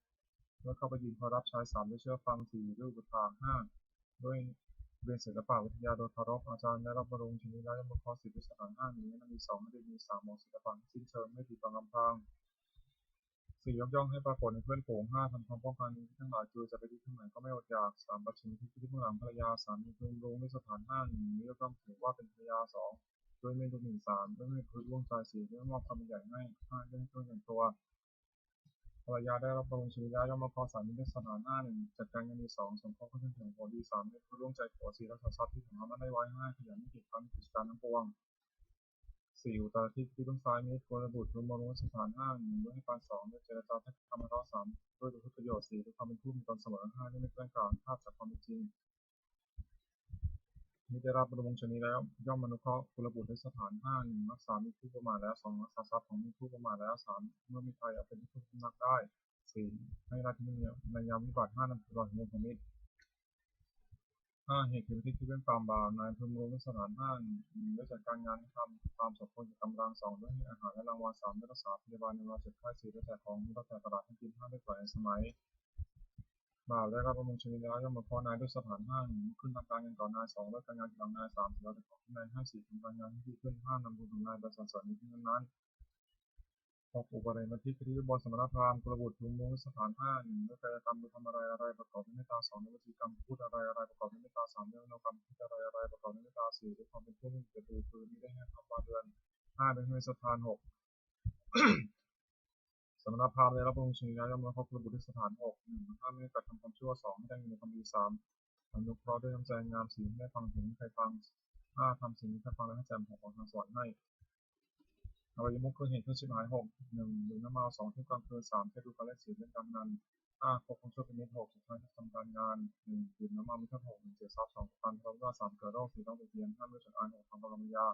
2เมื่อเข้าไปยืนพอรับใช้3ด้วยเชื่อฟัง4ด้วยอุปถาก5ด้วยเรียนศิลปะวิทยาโดยเคารพอาจารย์ได้รับบำรุงชนีได้ย่อมประกอบ10ด้วยสถาน5 1นั้นมี2ไม่ได้มี3มองศิลปะสิ้นเชิงไม่ผิดต่อกำพัง4ยกย่องให้ปรากฏในเพื่อนฝูง5ทำความป้องกันทั้งหลายคือจะไปที่ทั้งไหนก็ไม่อดอยาก3ปัจฉิมที่เบื้องหลังภรรยา3มีพึงรู้ด้วยสถาน5 1ยกย่องถือว่าเป็นภรรยา2ด้วยเมตุ1 3ด้วยเมตุร่วงใจ4ด้วยมอบคำใหญ่ให้5ด้วยตัวอย่างตัวภรรยาได้รับบำรุงชนีได้ย่อมมาขอ3ด้วยสถาน5 1จัดการเงินมี2สมข้อขึ้นถึงผลดี3ด้วยร่วงใจผัว4รักษาทรัพย์ที่ของเราได้ไว้5ขยันไม่ผิดพันกิจการทั้งปวง4อุตรทิศที่เบื้องซ้ายมิตรโกรบุตรรวมมรุสถาน5 1ด้วยให้ปาน2ด้วยเจรจาทักธรรมะ3ด้วยประโยชน์4ด้วยความเป็นผู้มีตนเสมอ5ด้วยไม่แกล้งกล่าวภาพจากความเป็นจริงมิได้รับบำรุงชนีแล้วย่อมมนุเคราะห์กุลบุตรด้วยสถาน5 1รักษามีผู้ประมาทแล้ว2รักษาทรัพย์ของมีผู้ประมาทแล้ว3เมื่อมีใครเอาเป็นผู้สำนักได้4ให้ราชนิยมในยามวิบัติ5นำตลอดเงินของมิตร5เหตุที่เรื่องตามบาปนายพึงรู้ด้วยสถาน5 1ด้วยจัดการงานทำตามสมควรกับกำลัง2ด้วยให้อาหารและรางวัล3ด้วยรักษาพยาบาลในเวลาเจ็บไข้4ด้วยแจกของด้วยแจกตลาดให้กิน5ด้วยปล่อยในสมัยบ่าวได้รับบำรุงชนีแล้วย่อมมาขอนายด้วยสถาน5 1ขึ้นทำการเงินก่อนนาย2ด้วยการงานหลังนาย3แล้วแต่ของนาย5 4ทำการงานที่ดีขึ้น5นำบุญของนายไปสรรเสริญในที่นั้น 6อุปเรมทิคติบสมณพราหมณ์กุลบุตรทุงมุงสถาน5 1ด้วยกายกรรมทำอะไรประกอบด้วยเมตตา2ด้วยวจีกรรมพูดอะไรประกอบด้วยเมตตา3ด้วยมโนกรรมคิดอะไรประกอบด้วยเมตตา4ด้วยความเป็นผู้มีเกียรติคือนี้ได้ให้คำว่าเดือน5เป็นให้สถาน6สมณพราหมณ์ได้รับองค์ชินย่อมรับกุลบุตรสถาน6 1ห้ามไม่กระทำความชั่ว2ให้ได้มีความดี3อนุเคราะห์ด้วยน้ำใจงาม4ให้ได้ฟังถึงใครฟัง5ทำสิ่งที่ใครฟังแล้วให้แจ่มของทางสวรรค์ให้อวัยมุขคือเหตุเครื่องชิบหาย6 1ดื่มน้ำเมา2เที่ยวกลางคืน3เที่ยวดูการเล่น4เล่นการพนัน5คบคนชั่วเป็นมิตร6สุดท้ายทำการงาน1ดื่มน้ำเมามิตร6 1เสียทรัพย์2การทะเลาะวิวาท3เกิดโรค4ต้องติดเตียง5ไม่จัดการ6ทำบารมียา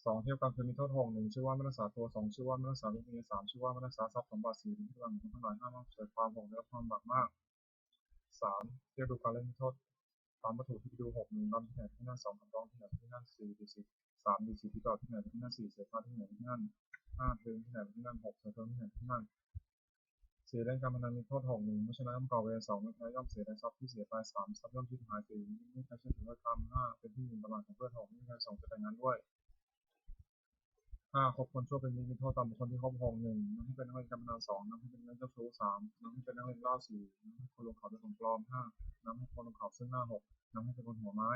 2เที่ยวกลางคืนมีโทษ6 1ชื่อว่าไม่รักษาตัว2ชื่อว่าไม่รักษาวินัย3ชื่อว่าไม่รักษาทรัพย์สมบัติ4ที่กำลังทั้งหลาย5ต้องเสียความ6ได้รับความบาปมาก3เที่ยวดูการเล่นมีโทษตามวัตถุที่ดู6 1นำที่ไหนที่นั่น2คำร้องที่ไหนที่นั่น4ดี10 3ดี4ที่ต่อที่ไหนที่นั่น4เสียค่าที่ไหนที่นั่น5เพลงที่ไหนที่นั่น6เสียเทิงที่ไหนที่นั่น4เล่นการพนันมีโทษ6 1ไม่ชนะย่อมก่อเวร2ไม่แพ้ย่อมเสียได้ทรัพย์ที่เสียไป3ทรัพย์ย่อมชิบหาย4ไม่ใครเชื่อถือว่าทำ5เป็นที่หมิ่นประมาทของเพื่อน6ไม่ใครส่งจะแต่งงานด้วย5คบคนชั่วเป็นมิตรมีโทษตามบุคคลที่คบ6 1นำให้เป็นนักเล่นการพนัน2นำให้เป็นนักเจ้าชู้3นำให้เป็นนักเล่นเหล้า4นำให้คนลงเขาเป็นของปลอม5นำให้คนลงเขาซึ่งหน้า6นำให้เป็นคนหัวไม้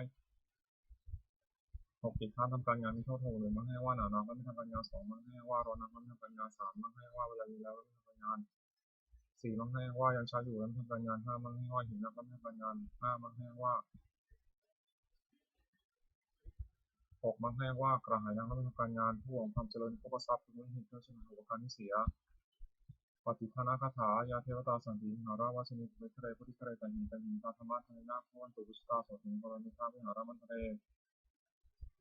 6ปิดข้ามทำการงานมีโทษ6 1มันให้ว่าหนาวไม่ทำการงาน2มันให้ว่าร้อนไม่ทำการงาน3มันให้ว่าเวลาอยู่แล้วไม่ทำการงาน4มันให้ว่ายังช้าอยู่แล้วไม่ทำการงาน5มันให้ว่าหิวน้ำไม่ทำการงาน5มันให้ว่า6มันให้ว่ากระหายน้ำไม่ทำการงานผู้หวังความเจริญผู้ประทรัพย์ผู้มีเหตุเครื่องชนะหัวการที่เสียปฏิภาณคาถายาเทวตาสันติหาราวาสนิเวทเรพุทธิเรตันหิตาธรรมะทางนาควันตุบุสตาโสติงกรณิธาวิหารามันเร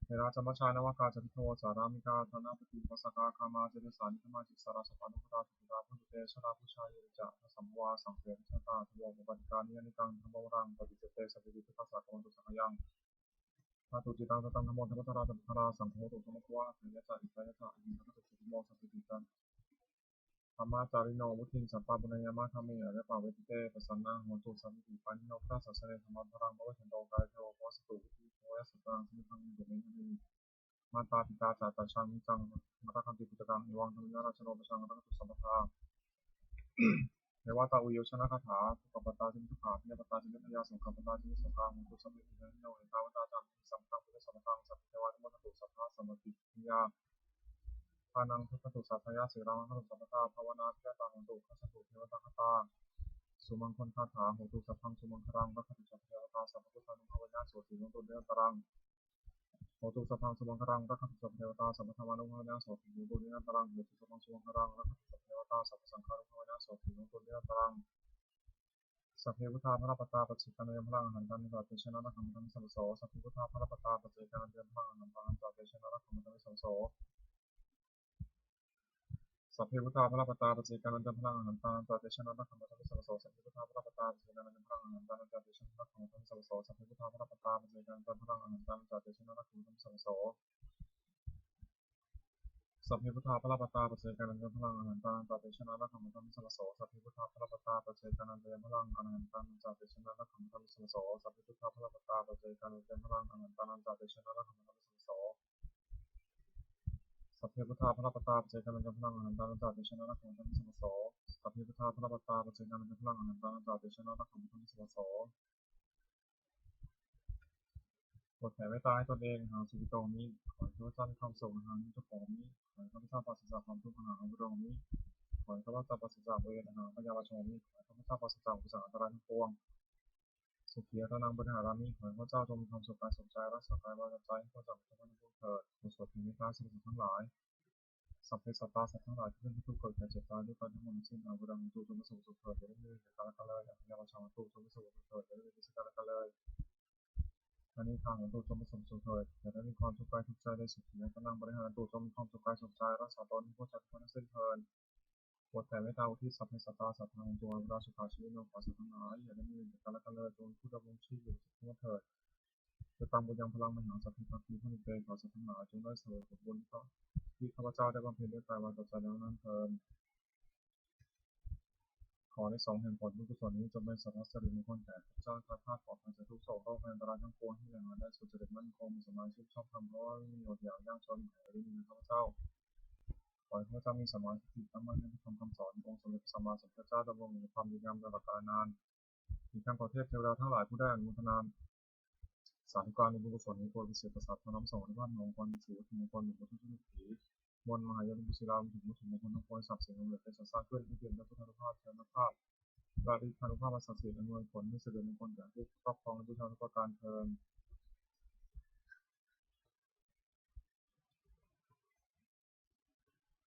เวลาจำชานวากาจพิโทสารามิกาธนาปฏิปัสสกาคามาเจริสานิธรรมาจิสาราสปานุปราสุตาพุทธเตชราผู้ชายจะสัมวาสังเสริชาตาทวงปฏิการนิยนิกังธรรมวรังปฏิเจเตสัพพิทุตัสสะกวันตุสังยังมาตุจิตังตังธรรมธรรมตราตัมพราสังโฆตุสมควะอิยะจะอิยะจะอินทะตุสุโมสัพพิตังธรรมาจาริโนวุทินสัพพะบุญญามะธรรมิอริยปาเวทิเตปสันนังโหตุสัมมิติปานิโนพระสัสสะเนธรรมพรังภวะฉันโตกายเทวโพสตุวิธิโพยสัตตังสมิทังมิเดมินิมาตาปิตาจาตาชังมิจังมาตาคันติปุตตังอิวังธรรมิราชโนปชังรัตตุสัมปทาเทวตาอุโยชนะคาถาปุกปตาจิมิทุขาพิยปตาจิมิทยาสงฆปตาจิมิสงฆามุตุสัมมิติโนเอตาวตาจันติสัมพังพุทธสัมพังสัพเพวะธรรมตุสัพพะสัมมติยาทานังทุกตุสัพพยาเสรังหัตุสัพพะภาวนาเทตาหันตุขัสตุเทวตาคตาสุมังคลคาถาโหตุสัพพังสุมังครังรักขุสัพเพวตาสัพพุทธานุภาวยาโสติโนตุเดตรังโหตุสัพพังสุมังครังรักขุสัพเพวตาสัพพธรรมานุภาวยาโสติโนตุเดตรังโหตุสัพพังสุมังครังรักขุสัพเพวตาสัพพสังฆานุภาวยาโสติโนตุเดตรังสัพเพพุทธาพระปตาปัจจิกันาพลังหันตันตัดเตชนะรักขมันสัมโสสัพเพพุทธาพระปตาปัจจิกันาพลังหันตันตัดเตชนะรักขมันสัมโสสัพเพพุทธาพระปตาปัจจิกันาพลังหันตันตัดเตชนะรักขมันสัมโสสัพเพพุทธาพระปตาปัจจิกันาพลังหันตันตัดเตชนะรักขมันสัมโสสัพเพพุทธาพระปตาปัจจิกันาพลังหันตันตัดเตชนะรักขมันสัมโสสัพเพพุทธาพระปตาปัจจิกันาพลังหันตันตัดเตชนะรักขมันสัมโสสัพเพพุทธาพระปตาปัจจิกันาพลังหันตันตัดเตชนะรักขมันสัมโสสัพเพพุทธาพระปตาปัจจิกันาพลังหันตันตัดเตชนะรักขมันสัมโสสัพเพพุทธาพระปตาปัจจิกันาพลังหันตันตัดเตชนะรักขมันสัมโสสัพเพพุทธาพระปตาปัจจิกันาพลังหันตันตัดเตชนะรักขมันสัมโสบทแผ่เมตตาให้ตนเองหาสุขิโตมิขอให้ข้าพเจ้ามีความสุขหาเจ้าของมิขอให้ข้าพเจ้าปราศจากความทุกข์หาบุรุษมิขอให้ข้าพเจ้าปราศจากเวรหาพยาบาทมิขอให้ข้าพเจ้าปราศจากอุปสรรคอันตรายทั้งปวงสุขีอัตนังบริหารามิขอให้ข้าพเจ้าจงมีความสุขกายสุขใจรักษากายวาจาใจให้ข้าพเจ้าเป็นคนดีเถิดขอสวดถึงเมตตาสิ่งทั้งหลายสัพเพสัตตาสัตว์ทั้งหลายที่เป็นผู้เกิดแก่เจ็บตายด้วยกันทั้งหมดสิ้นอาบุรังตุจงมาสู่สุขเถิดอย่าได้มีเหตุการณ์กันเลยอภิยาวัชตุจงมาสู่สุขเถิดอย่าได้มีสิ่งการกันเลยอันนี้ทางของตุจงมาสู่สุขเถิดอย่าได้มีความทุกข์กายทุกใจได้สุขีอัตนังบริหารตุจงมีความสุขกายสุขใจรักษาตนผู้จัดคนทั้งสิ้นเถิดบทแต่เมตตาอุทิศสัพเพสัตตาสัตว์ทางจงอนุราชสุขาชีวิตโนขอสัตว์ทั้งหลายอย่าได้มีเหตุการณ์กันเลยจงผู้ดำรงชีพอยู่สุขเถิดจะตามบุญยังพลังมหาสัพพิทักษ์ผู้นิเตขอสัตว์ทั้งหลายจงได้เสวยผลบุญที่ข้าพเจ้าได้บำเพ็ญด้วยกายวาจาใจแล้วนั้นเถิดขอใน2แห่งผลบุญกุศลนี้จงเป็นสัพพสิริมงคลแก่ข้าพเจ้าข้าพาปลอดภัยจากทุกโศกโรคภัยอันตรายทั้งปวงที่อย่างนั้นได้สุจริตมั่นคงมีสมาธิชอบธรรมเพราะว่ามีอดอยากยากจนหายได้มีข้าพเจ้าขอ อให้ข้าพเจ้ามีสมาธิตั้งมั่นในพระธรรมคำสอนขององค์สมเด็จพระสัมมาสัมพุทธเจ้าดำรงอยู่ในความดีงามตลอดกาลนานอีกทั้งขอเทพเทวดาทั้งหลายผู้ได้อนุโมทนาสาธุการในบุญกุศลในโปรดพิเศษประสาทพระน้ำสงฆ์ในบ้านมงคลสุขมงคลหนึ่งพุทธชุติถีมนต์มหายานบุศิลาถึงมุถุมงคลทั้งปวงสับเสียงลมเหลือเป็นสร้างขึ้นที่เกิดด้วยพุทธานุภาพเทวนาภาพราดิพานุภาพมาสักดิ์สิทธิ์อำนวยผลให้เสด็จมงคลแก่ผู้ครอบครองและผู้ชาวทุกประการเทิน